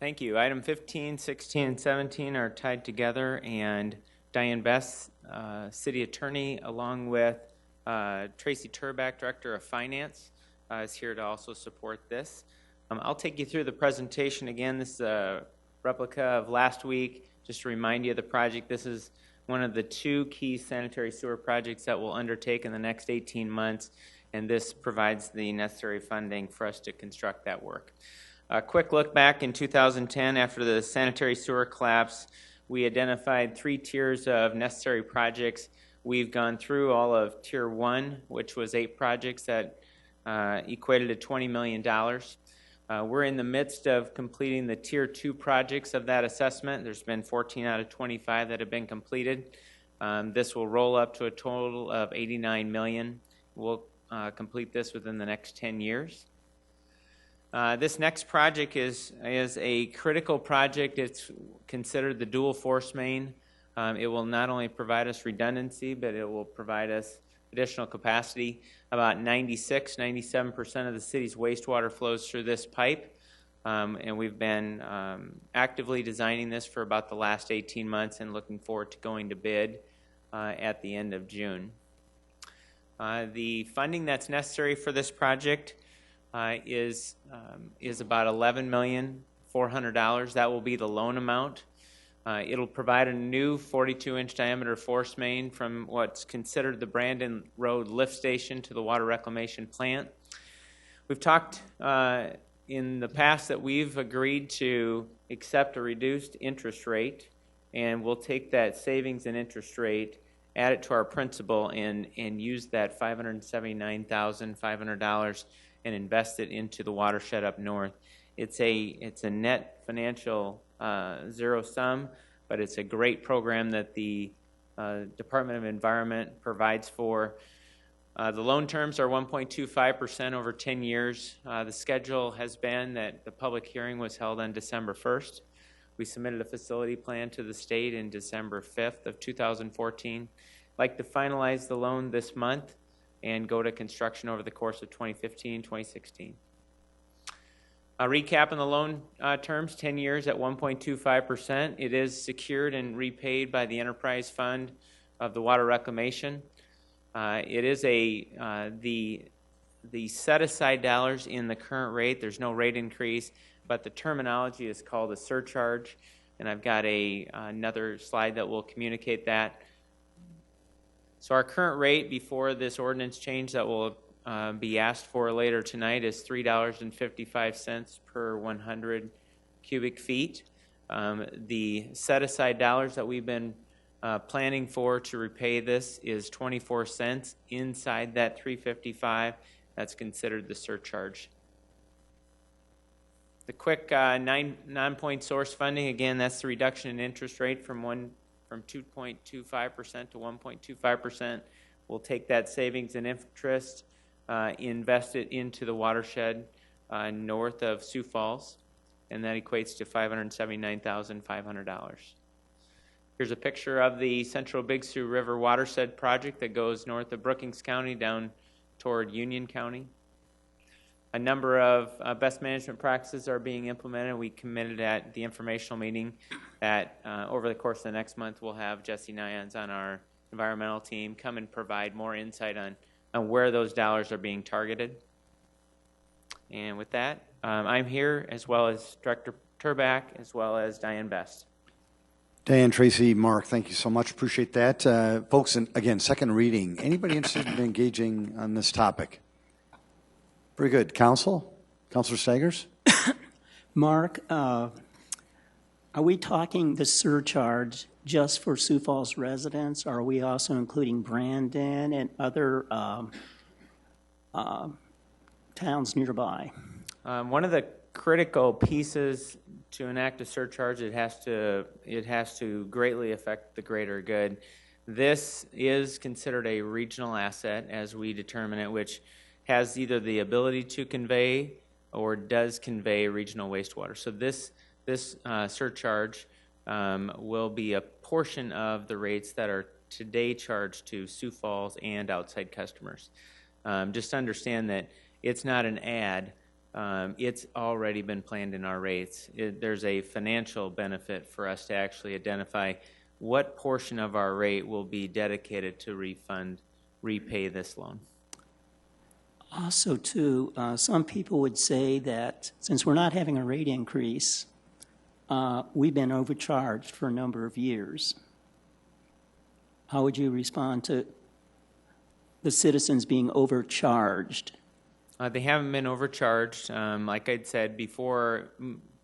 Thank you. Item 15, 16, and 17 are tied together, and Diane Best, City Attorney, along with Tracy Turback, Director of Finance, is here to also support this. I'll take you through the presentation again. This is a replica of last week. Just to remind you of the project, this is one of the two key sanitary sewer projects that we'll undertake in the next 18 months, and this provides the necessary funding for us to construct that work. A quick look back in 2010, after the sanitary sewer collapse, we identified 3 tiers of necessary projects. We've gone through all of Tier 1, which was 8 projects that equated to $20 million. We're in the midst of completing the Tier 2 projects of that assessment. There's been 14 out of 25 that have been completed. This will roll up to a total of $89 million. We'll complete this within the next 10 years. This next project is a critical project. It's considered the dual force main. It will not only provide us redundancy, but it will provide us additional capacity. About 97% of the city's wastewater flows through this pipe, and we've been actively designing this for about the last 18 months and looking forward to going to bid at the end of June. The funding that's necessary for this project is about $11 million $400. That will be the loan amount. It'll provide a new 42-inch diameter force main from what's considered the Brandon Road lift station to the water reclamation plant. We've talked in the past that we've agreed to accept a reduced interest rate, and we'll take that savings and interest rate, add it to our principal, and use that $579,500 and invest it into the watershed up north. It's a net financial zero sum, but it's a great program that the Department of Environment provides for. The loan terms are 1.25% over 10 years. The schedule has been that the public hearing was held on December 1st. We submitted a facility plan to the state in December 5th of 2014. I'd like to finalize the loan this month and go to construction over the course of 2015, 2016. Recapping the loan terms, 10 years at 1.25%. It is secured and repaid by the enterprise fund of the water reclamation. It is the set-aside dollars in the current rate. There's no rate increase, but the terminology is called a surcharge, and I've got another slide that will communicate that. So our current rate before this ordinance change that will be asked for later tonight is $3.55 per 100 cubic feet. The set-aside dollars that we've been planning for to repay this is 24 cents inside that $3.55. That's considered the surcharge. The quick non-point source funding, again, that's the reduction in interest rate from 2.25% to 1.25%. We'll take that savings and interest, invest it into the watershed north of Sioux Falls, and that equates to $579,500. Here's a picture of the Central Big Sioux River watershed project that goes north of Brookings County down toward Union County. A number of best management practices are being implemented. We committed at the informational meeting that over the course of the next month we'll have Jesse Nyans on our environmental team come and provide more insight on where those dollars are being targeted. And with that, I'm here as well as Director Turback as well as Diane Best. Diane, Tracy, Mark, thank you so much. Appreciate that. Folks, and again, second reading. Anybody interested in engaging on this topic? Very good. Council? Councilor Staggers? Mark, are we talking the surcharge just for Sioux Falls residents, or are we also including Brandon and other towns nearby? One of the critical pieces to enact a surcharge, it has to greatly affect the greater good. This is considered a regional asset as we determine it, which has either the ability to convey or does convey regional wastewater. So this surcharge will be a portion of the rates that are today charged to Sioux Falls and outside customers. Just understand that it's not an add. It's already been planned in our rates. There's a financial benefit for us to actually identify what portion of our rate will be dedicated to repay this loan. Also, too, some people would say that since we're not having a rate increase, we've been overcharged for a number of years. How would you respond to the citizens being overcharged? They haven't been overcharged. Like I'd said before,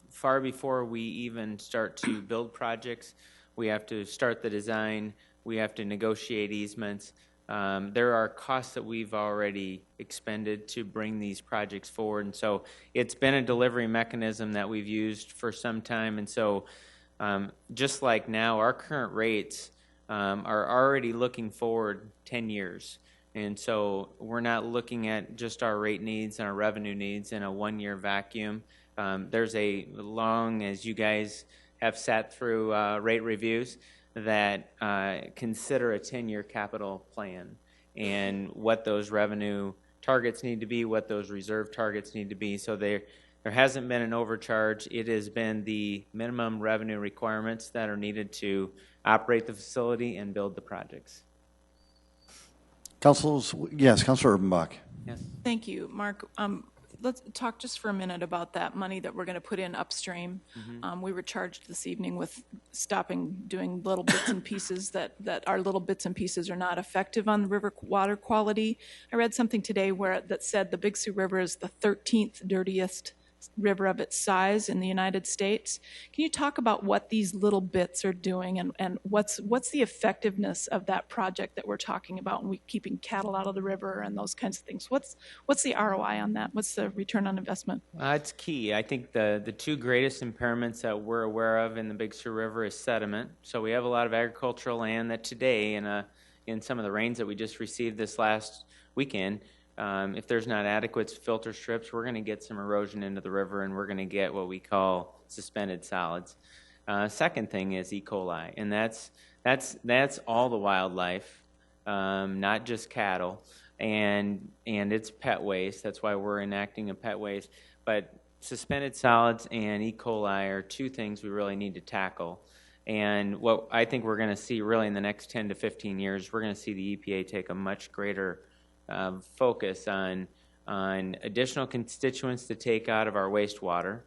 far before we even start to build projects, we have to start the design, we have to negotiate easements. There are costs that we've already expended to bring these projects forward, and so it's been a delivery mechanism that we've used for some time. And so just like now, our current rates are already looking forward 10 years. And so we're not looking at just our rate needs and our revenue needs in a one-year vacuum. There's a long, as you guys have sat through rate reviews, that consider a 10-year capital plan and what those revenue targets need to be, what those reserve targets need to be. So there hasn't been an overcharge. It has been the minimum revenue requirements that are needed to operate the facility and build the projects. Councilors, yes, Councilor Urbanbach. Yes. Thank you, Mark. let's talk just for a minute about that money that we're going to put in upstream. We were charged this evening with stopping doing little bits and pieces that our little bits and pieces are not effective on the river water quality. I read something today that said the Big Sioux River is the 13th dirtiest river of its size in the United States. Can you talk about what these little bits are doing and what's the effectiveness of that project that we're talking about when we keeping cattle out of the river and those kinds of things? What's the ROI on that? What's the return on investment? It's key. I think the two greatest impairments that we're aware of in the Big Sioux River is sediment. So we have a lot of agricultural land that today, in some of the rains that we just received this last weekend, if there's not adequate filter strips, we're going to get some erosion into the river, and we're going to get what we call suspended solids. Second thing is E. coli, and that's all the wildlife, not just cattle, and it's pet waste. That's why we're enacting a pet waste. But suspended solids and E. coli are two things we really need to tackle. And what I think we're going to see really in the next 10 to 15 years, we're going to see the EPA take a much greater focus on additional constituents to take out of our wastewater,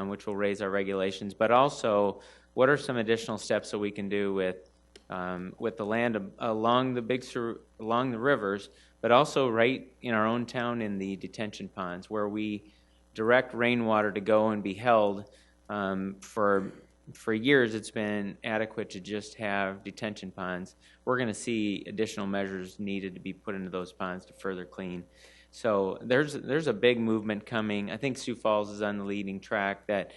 which will raise our regulations, but also what are some additional steps that we can do with the land along along the rivers, but also right in our own town in the detention ponds, where we direct rainwater to go and be held. For years, it's been adequate to just have detention ponds. We're going to see additional measures needed to be put into those ponds to further clean. So there's a big movement coming. I think Sioux Falls is on the leading track that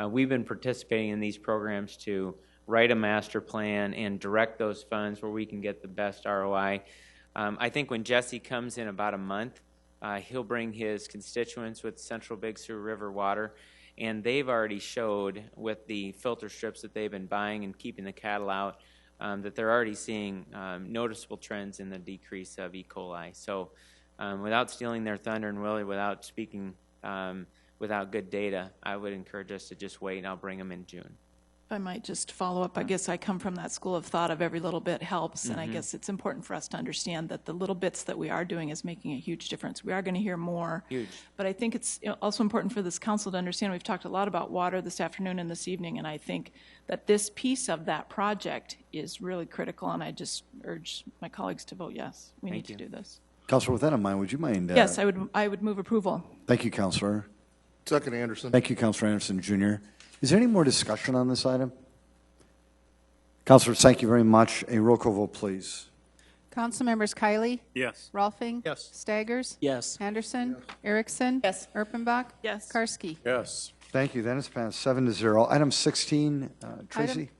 we've been participating in these programs to write a master plan and direct those funds where we can get the best ROI. I think when Jesse comes in about a month, he'll bring his constituents with Central Big Sioux River Water, and they've already showed with the filter strips that they've been buying and keeping the cattle out that they're already seeing noticeable trends in the decrease of E. coli. So without stealing their thunder and really without speaking without good data, I would encourage us to just wait, and I'll bring them in June. If I might just follow up, I guess I come from that school of thought of every little bit helps, and I guess it's important for us to understand that the little bits that we are doing is making a huge difference. We are going to hear more. Huge. But I think it's also important for this council to understand, we've talked a lot about water this afternoon and this evening, and I think that this piece of that project is really critical, and I just urge my colleagues to vote yes. We need to do this. Councilor, with that in mind, would you mind? Yes, I would move approval. Thank you, Councilor. Second, Anderson. Thank you, Councilor Anderson, Jr. Is there any more discussion on this item? Councilors, thank you very much. A roll call vote, please. Council members Kiley? Yes. Rolfing? Yes. Staggers? Yes. Anderson? Erickson? Yes. Erpenbach? Yes. Karski? Yes. Thank you. Then it's passed 7-0. Item 16, Tracy.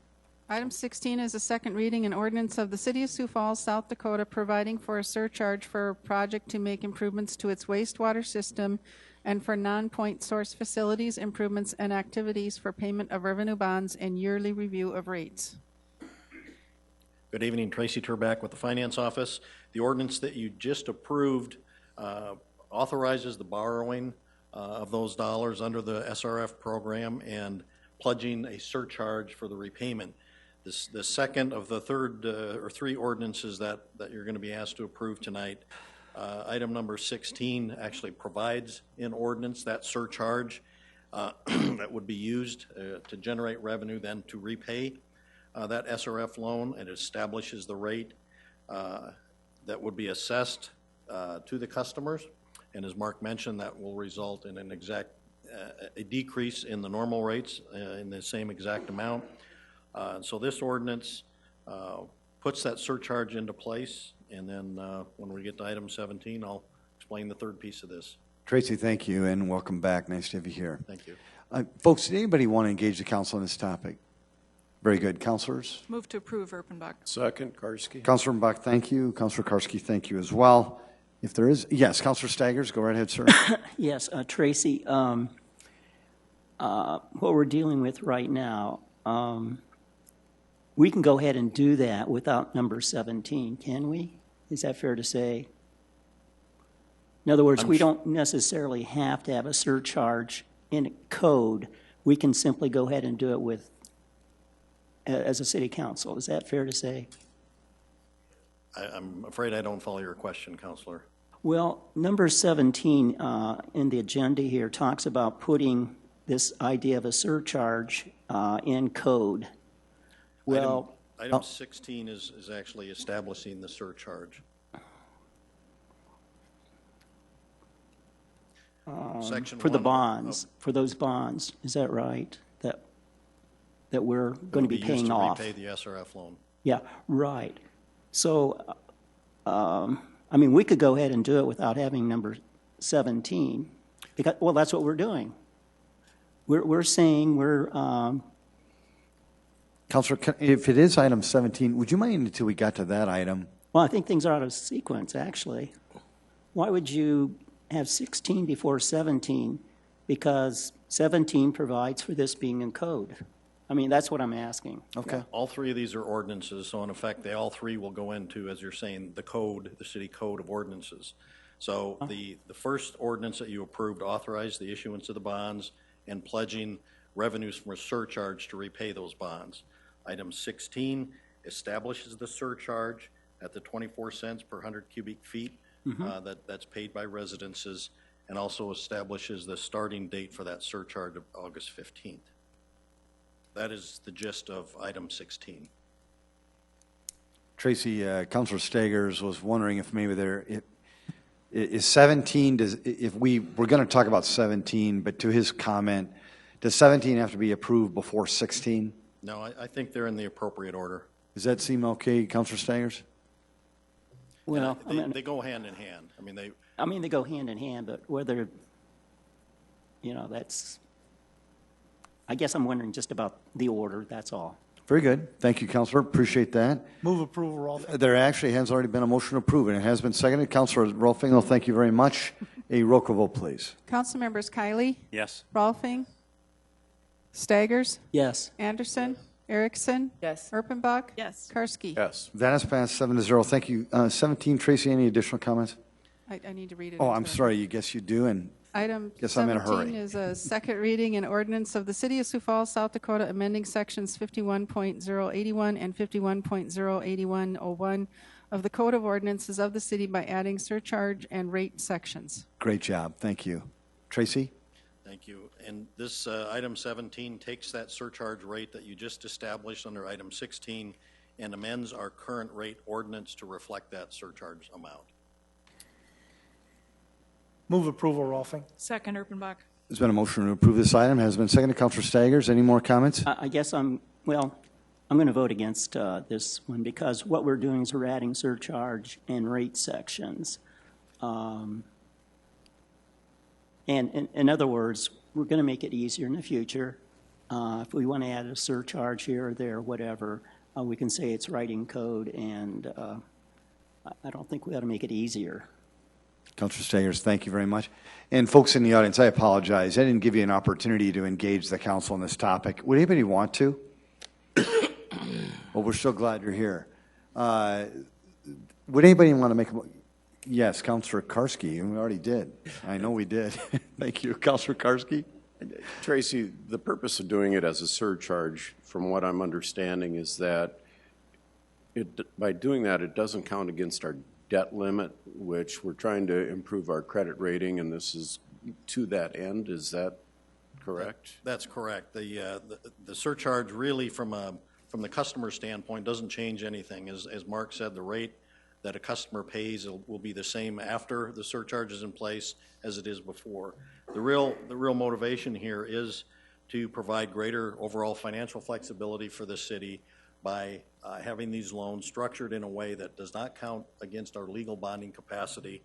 Item 16 is a second reading and ordinance of the City of Sioux Falls, South Dakota, providing for a surcharge for a project to make improvements to its wastewater system and for non-point source facilities, improvements, and activities for payment of revenue bonds and yearly review of rates. Good evening, Tracy Turback with the Finance Office. The ordinance that you just approved authorizes the borrowing of those dollars under the SRF program and pledging a surcharge for the repayment. The second of the third or three ordinances that you're going to be asked to approve tonight, item number 16 actually provides in ordinance that surcharge that would be used to generate revenue then to repay that SRF loan, and establishes the rate that would be assessed to the customers. And as Mark mentioned, that will result in a decrease in the normal rates in the same exact amount. So this ordinance puts that surcharge into place, and then when we get to item 17, I'll explain the third piece of this. Tracy, thank you, and welcome back. Nice to have you here. Thank you. Folks, did anybody want to engage the council on this topic? Very good. Councilors? Move to approve, Erpenbach. Second, Karski. Councilor Erpenbach, thank you. Councilor Karski, thank you as well. If there is, yes, Councilor Staggers, go right ahead, sir. Yes, Tracy, what we're dealing with right now, we can go ahead and do that without number 17, can we? Is that fair to say? In other words, we don't necessarily have to have a surcharge in a code. We can simply go ahead and do it with, as a city council. Is that fair to say? I'm afraid I don't follow your question, Counselor. Well, number 17 in the agenda here talks about putting this idea of a surcharge in code. Well, Item 16 is actually establishing the surcharge. Section for the 1 bonds, for those bonds, is that right? That we're going to be paying off. Repay the SRF loan. Yeah, right. So, I mean, we could go ahead and do it without having number 17. Because, well, that's what we're doing. We're saying we're. Councilor, if it is item 17, would you mind until we got to that item? Well, I think things are out of sequence, actually. Why would you have 16 before 17? Because 17 provides for this being in code. I mean, that's what I'm asking. Okay. All three of these are ordinances, so in effect, they all three will go into, as you're saying, the code, the city code of ordinances. So the first ordinance that you approved authorized the issuance of the bonds and pledging revenues from a surcharge to repay those bonds. Item 16 establishes the surcharge at the 24 cents per 100 cubic feet that's paid by residences, and also establishes the starting date for that surcharge of August 15th. That is the gist of item 16. Tracy, Councilor Staggers was wondering if maybe is 17, if we're going to talk about 17, but to his comment, does 17 have to be approved before 16? No, I think they're in the appropriate order. Does that seem okay, Councilor Staggers? Well, they go hand in hand. I mean, they go hand in hand, but whether, you know, that's, I guess I'm wondering just about the order, that's all. Very good. Thank you, Councilor. Appreciate that. Move approval, Rolfing. There actually has already been a motion to approve, and it has been seconded. Councilor Rolfing, thank you very much. A roll call vote, please. Council members Kiley? Yes. Rolfing? Staggers? Yes. Anderson? Erickson? Yes. Erpenbach? Yes. Karski? Yes. That has passed 7-0. Thank you. 17, Tracy, any additional comments? I need to read it. Oh, I'm sorry. You guess you do, and Item guess I'm in a 17 hurry. is a second reading and ordinance of the City of Sioux Falls, South Dakota, amending sections 51.081 and 51.08101 of the Code of Ordinances of the city by adding surcharge and rate sections. Great job. Thank you. Tracy? Thank you. And this item 17 takes that surcharge rate that you just established under item 16 and amends our current rate ordinance to reflect that surcharge amount. Move approval, Rolfing. Second, Erpenbach. There's been a motion to approve this item. Has been seconded. Councilor Staggers, any more comments? I guess I'm going to vote against this one because what we're doing is we're adding surcharge and rate sections. And in other words, we're going to make it easier in the future. If we want to add a surcharge here or there, whatever, we can say it's writing code, and I don't think we ought to make it easier. Councilor Staggers, thank you very much. And folks in the audience, I apologize. I didn't give you an opportunity to engage the council on this topic. Would anybody want to? Well, we're so glad you're here. Would anybody want to make a Yes, Councilor Karski. We already did. I know we did. Thank you. Councilor Karski? Tracy, the purpose of doing it as a surcharge, from what I'm understanding, is that by doing that, it doesn't count against our debt limit, which we're trying to improve our credit rating, and this is to that end. Is that correct? That's correct. The surcharge really, from the customer standpoint, doesn't change anything. As Mark said, the rate that a customer pays will be the same after the surcharge is in place as it is before. The real motivation here is to provide greater overall financial flexibility for the city by having these loans structured in a way that does not count against our legal bonding capacity,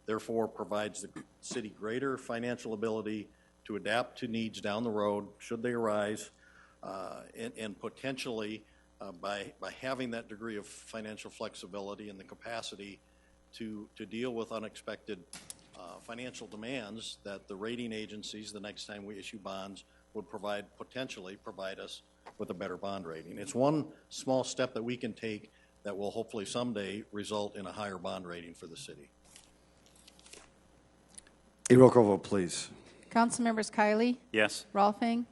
therefore provides the city greater financial ability to adapt to needs down the road should they arise, and potentially by having that degree of financial flexibility and the capacity to deal with unexpected financial demands that the rating agencies, the next time we issue bonds, would potentially provide us with a better bond rating. It's one small step that we can take that will hopefully someday result in a higher bond rating for the city. A roll call vote, please. Council members Kiley? Yes. Rolfing?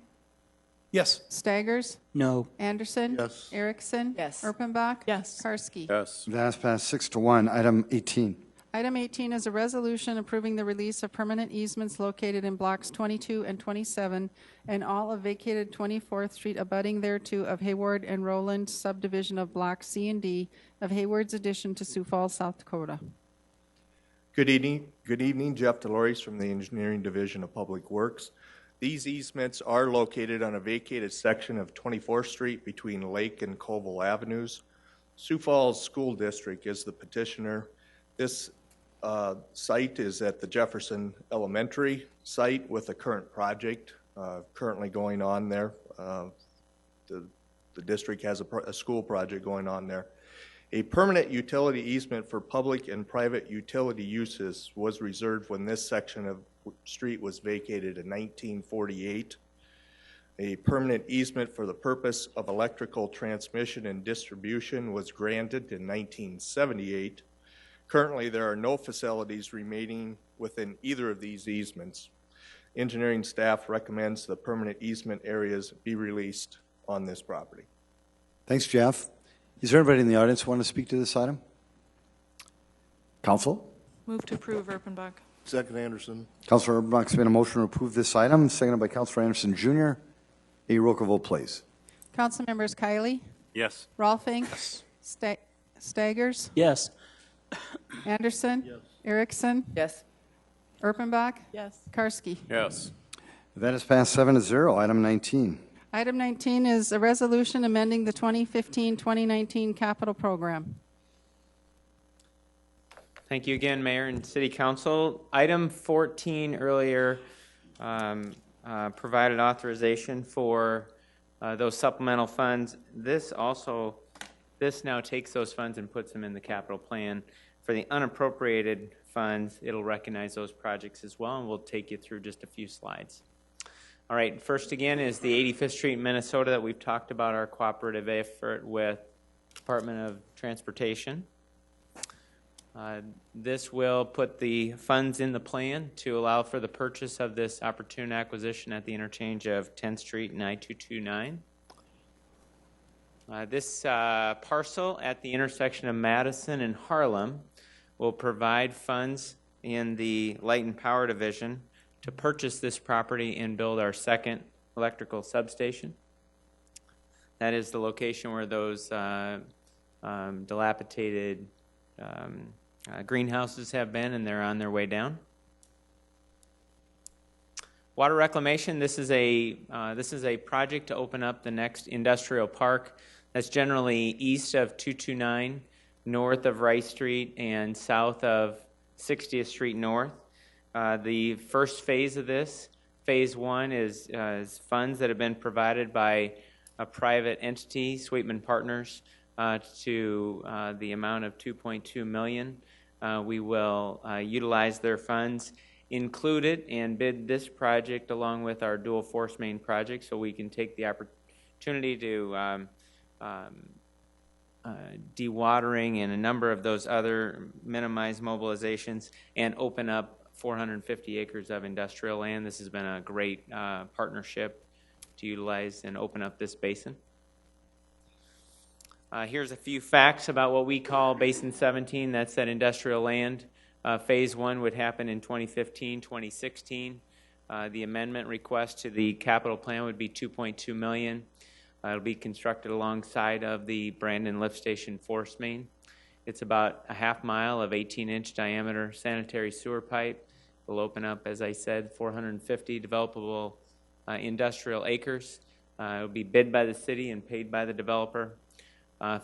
Yes. Staggers? No. Anderson? Yes. Erickson? Yes. Erpenbach? Yes. Karski? Yes. That has passed 6-1. Item 18. Item 18 is a resolution approving the release of permanent easements located in blocks 22 and 27 and all of vacated 24th Street abutting thereto of Hayward and Rowland subdivision of Block C and D of Hayward's addition to Sioux Falls, South Dakota. Good evening, Jeff Deloris from the Engineering Division of Public Works. These easements are located on a vacated section of 24th Street between Lake and Colville Avenues. Sioux Falls School District is the petitioner. This site is at the Jefferson Elementary site with a current project currently going on there. The district has a school project going on there. A permanent utility easement for public and private utility uses was reserved when this section of street was vacated in 1948. A permanent easement for the purpose of electrical transmission and distribution was granted in 1978. Currently, there are no facilities remaining within either of these easements. Engineering staff recommends the permanent easement areas be released on this property. Thanks, Jeff. Is there anybody in the audience who want to speak to this item? Council? Move to approve, Erpenbach. Second, Anderson. Councilor Erbenbach's made a motion to approve this item, seconded by Councilor Anderson Jr. A roll call vote, please. Council members Kiley, Yes. Rolfing, Staggers, Yes. Anderson, Yes. Erickson, Yes. Erpenbach, Yes. Yes. Karski. That is passed 7-0. Item 19. Item 19 is a resolution amending the 2015-2019 capital program. Thank you again, Mayor and City Council. Item 14 earlier provided authorization for those supplemental funds. This now takes those funds and puts them in the capital plan. For the unappropriated funds, it'll recognize those projects as well, and we'll take you through just a few slides. All right, first again is the 85th Street, Minnesota, that we've talked about, our cooperative effort with Department of Transportation. This will put the funds in the plan to allow for the purchase of this opportune acquisition at the interchange of 10th Street and I-229. This parcel at the intersection of Madison and Harlem will provide funds in the Light and Power Division to purchase this property and build our second electrical substation. That is the location where those dilapidated greenhouses have been, and they're on their way down. Water reclamation. This is a project to open up the next industrial park. That's generally east of 229, north of Rice Street, and south of 60th Street North. The first phase of this, phase one, is funds that have been provided by a private entity, Sweetman Partners, to the amount of $2.2 million. We will utilize their funds, included and bid this project along with our dual force main project, so we can take the opportunity to dewatering and a number of those other minimized mobilizations and open up 450 acres of industrial land. This has been a great partnership to utilize and open up this basin. Here's a few facts about what we call Basin 17. That's that industrial land. Phase one would happen in 2015, 2016. The amendment request to the capital plan would be $2.2 million. It'll be constructed alongside of the Brandon Lift Station force main. It's about a half mile of 18-inch diameter sanitary sewer pipe. It'll open up, as I said, 450 developable industrial acres. It'll be bid by the city and paid by the developer.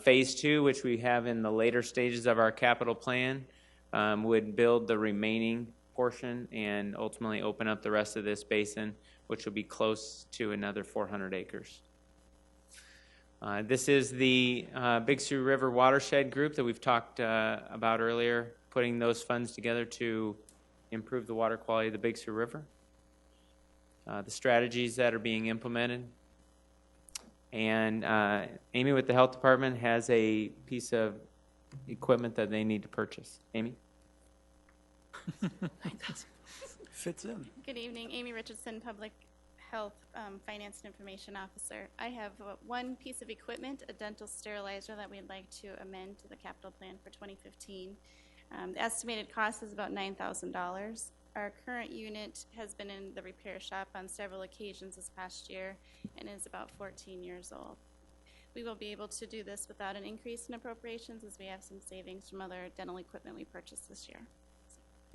Phase two, which we have in the later stages of our capital plan, would build the remaining portion and ultimately open up the rest of this basin, which will be close to another 400 acres. This is the Big Sioux River Watershed Group that we've talked about earlier, putting those funds together to improve the water quality of the Big Sioux River. The strategies that are being implemented. And Amy with the Health Department has a piece of equipment that they need to purchase. Amy? Fits in. Good evening, Amy Richardson, Public Health Finance and Information Officer. I have one piece of equipment, a dental sterilizer that we'd like to amend to the capital plan for 2015. The estimated cost is about $9,000. Our current unit has been in the repair shop on several occasions this past year and is about 14 years old. We will be able to do this without an increase in appropriations as we have some savings from other dental equipment we purchased this year.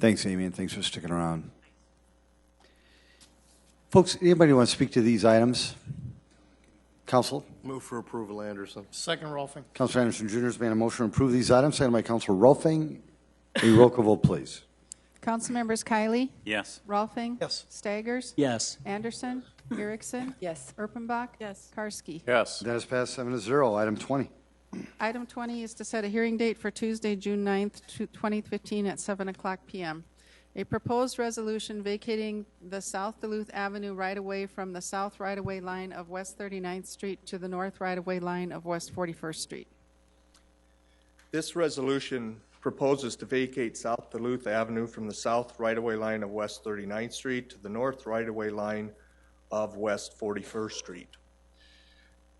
Thanks, Amy, and thanks for sticking around. Folks, anybody want to speak to these items? Council? Move for approval, Anderson. Second, Rolfing. Councilor Anderson Jr. has made a motion to approve these items, seconded by Councilor Rolfing. A roll call vote, please. Council members Kylie? Yes. Rolfing? Yes. Staggers? Yes. Anderson? Erickson? Yes. Erpenbach? Yes. Karski? Yes. That is passed 7-0. Item 20. Item 20 is to set a hearing date for Tuesday, June 9th, 2015 at 7 o'clock p.m. A proposed resolution vacating the South Duluth Avenue right-of-way from the south right-of-way line of West 39th Street to the north right-of-way line of West 41st Street. This resolution proposes to vacate South Duluth Avenue from the south right-of-way line of West 39th Street to the north right-of-way line of West 41st Street.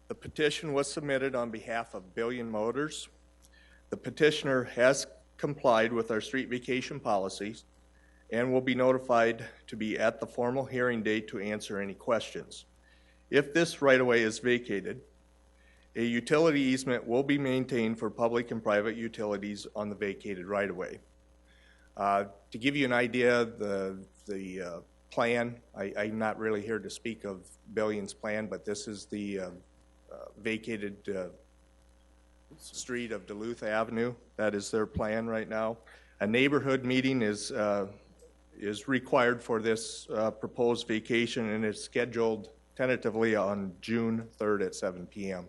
The petition was submitted on behalf of Billion Motors. The petitioner has complied with our street vacation policies and will be notified to be at the formal hearing date to answer any questions. If this right-of-way is vacated, a utility easement will be maintained for public and private utilities on the vacated right-of-way. To give you an idea, the plan, I'm not really here to speak of Billion's plan, but this is the vacated street of Duluth Avenue. That is their plan right now. A neighborhood meeting is required for this proposed vacation, and it's scheduled tentatively on June 3rd at 7 p.m.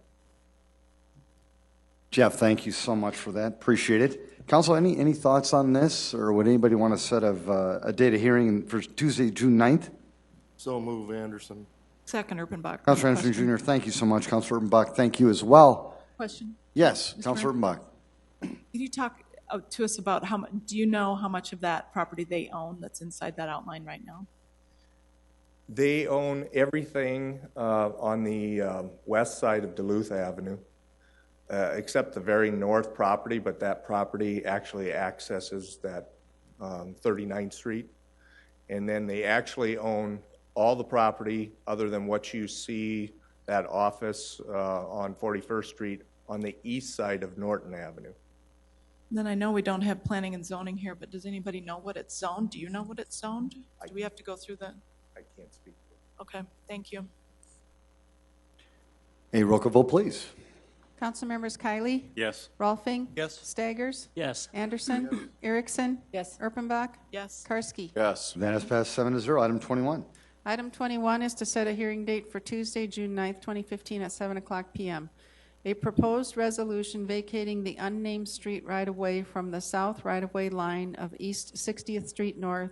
Jeff, thank you so much for that. Appreciate it. Council, any thoughts on this, or would anybody want to set a date of hearing for Tuesday, June 9th? So move, Anderson. Second, Erpenbach. Councilor Anderson Jr., thank you so much. Councilor Erpenbach, thank you as well. Question? Yes, Mr. Councilor Erpenbach. Can you talk to us about how much, do you know how much of that property they own that's inside that outline right now? They own everything on the west side of Duluth Avenue, except the very north property, but that property actually accesses that 39th Street. And then they actually own all the property other than what you see, that office on 41st Street on the east side of Norton Avenue. Then I know we don't have planning and zoning here, but does anybody know what it's zoned? Do you know what it's zoned? Do we have to go through that? I can't speak. Okay, thank you. A roll call vote, please. Council members Kylie? Yes. Rolfing? Yes. Staggers? Yes. Anderson? Erickson? Yes. Erpenbach? Yes. Karski? Yes. That has passed 7-0. Item 21. Item 21 is to set a hearing date for Tuesday, June 9th, 2015 at 7 o'clock p.m. A proposed resolution vacating the unnamed street right-of-way from the south right-of-way line of East 60th Street North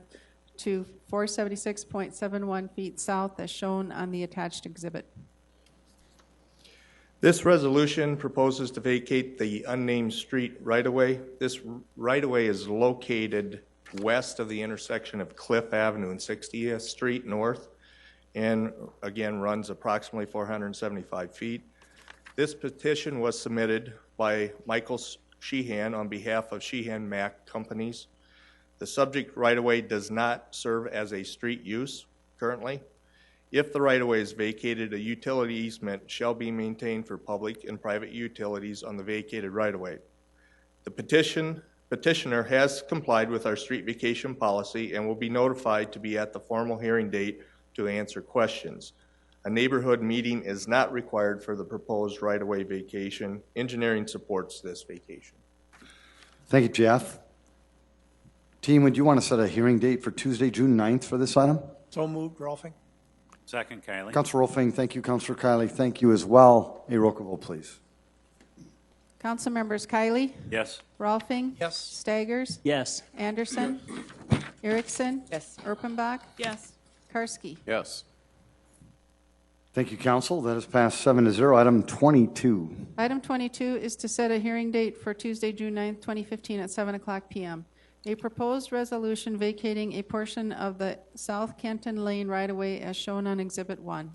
to 476.71 feet south as shown on the attached exhibit. This resolution proposes to vacate the unnamed street right-of-way. This right-of-way is located west of the intersection of Cliff Avenue and 60th Street North, and again runs approximately 475 feet. This petition was submitted by Michael Sheehan on behalf of Sheehan Mac Companies. The subject right-of-way does not serve as a street use currently. If the right-of-way is vacated, a utility easement shall be maintained for public and private utilities on the vacated right-of-way. The petitioner has complied with our street vacation policy and will be notified to be at the formal hearing date to answer questions. A neighborhood meeting is not required for the proposed right-of-way vacation. Engineering supports this vacation. Thank you, Jeff. Team, would you want to set a hearing date for Tuesday, June 9th for this item? So moved, Rolfing. Second, Kylie. Councilor Rolfing, thank you. Councilor Kylie, thank you as well. A roll call vote, please. Council members Kylie? Yes. Rolfing? Yes. Staggers? Yes. Anderson? Erickson? Yes. Erpenbach? Yes. Karski? Yes. Thank you, Council. That has passed 7-0. Item 22. Item 22 is to set a hearing date for Tuesday, June 9th, 2015 at 7 o'clock p.m. A proposed resolution vacating a portion of the South Kenton Lane right-of-way as shown on Exhibit 1.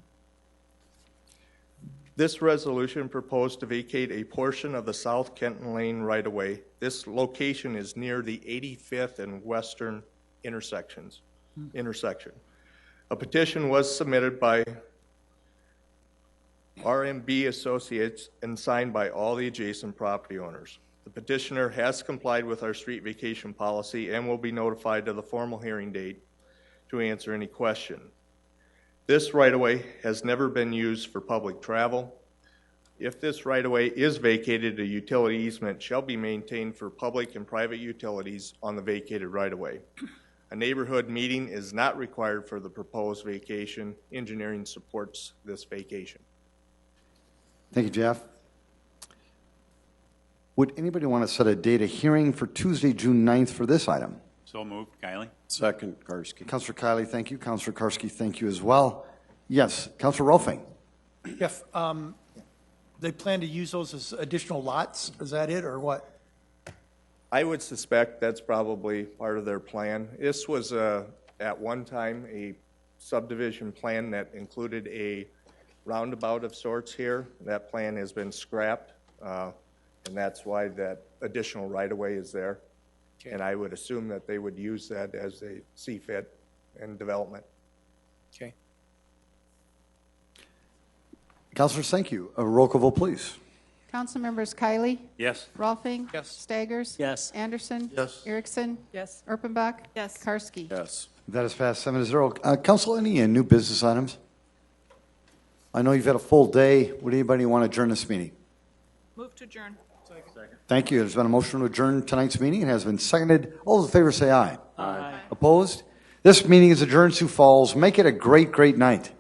This resolution proposed to vacate a portion of the South Kenton Lane right-of-way. This location is near the 85th and Western intersection. A petition was submitted by RMB Associates and signed by all the adjacent property owners. The petitioner has complied with our street vacation policy and will be notified of the formal hearing date to answer any question. This right-of-way has never been used for public travel. If this right-of-way is vacated, a utility easement shall be maintained for public and private utilities on the vacated right-of-way. A neighborhood meeting is not required for the proposed vacation. Engineering supports this vacation. Thank you, Jeff. Would anybody want to set a date of hearing for Tuesday, June 9th for this item? So moved. Kiley. Second, Karski. Councilor Kiley, thank you. Councilor Karski, thank you as well. Yes, Councilor Rolfing. Jeff, they plan to use those as additional lots? Is that it, or what? I would suspect that's probably part of their plan. This was at one time a subdivision plan that included a roundabout of sorts here. That plan has been scrapped, and that's why that additional right-of-way is there. Okay. And I would assume that they would use that as they see fit in development. Okay. Councilors, thank you. A roll call vote, please. Council members Kiley, Yes. Rolfing. Yes. Staggers. Yes. Anderson. Yes. Erickson. Yes. Erpenbach. Yes. Karski. Yes. That is passed 7-0. Council, any new business items? I know you've had a full day. Would anybody want to adjourn this meeting? Move to adjourn. Thank you. There's been a motion to adjourn tonight's meeting. It has been seconded. All those in favor say aye. Aye. Opposed? This meeting is adjourned, Sioux Falls. Make it a great, great night.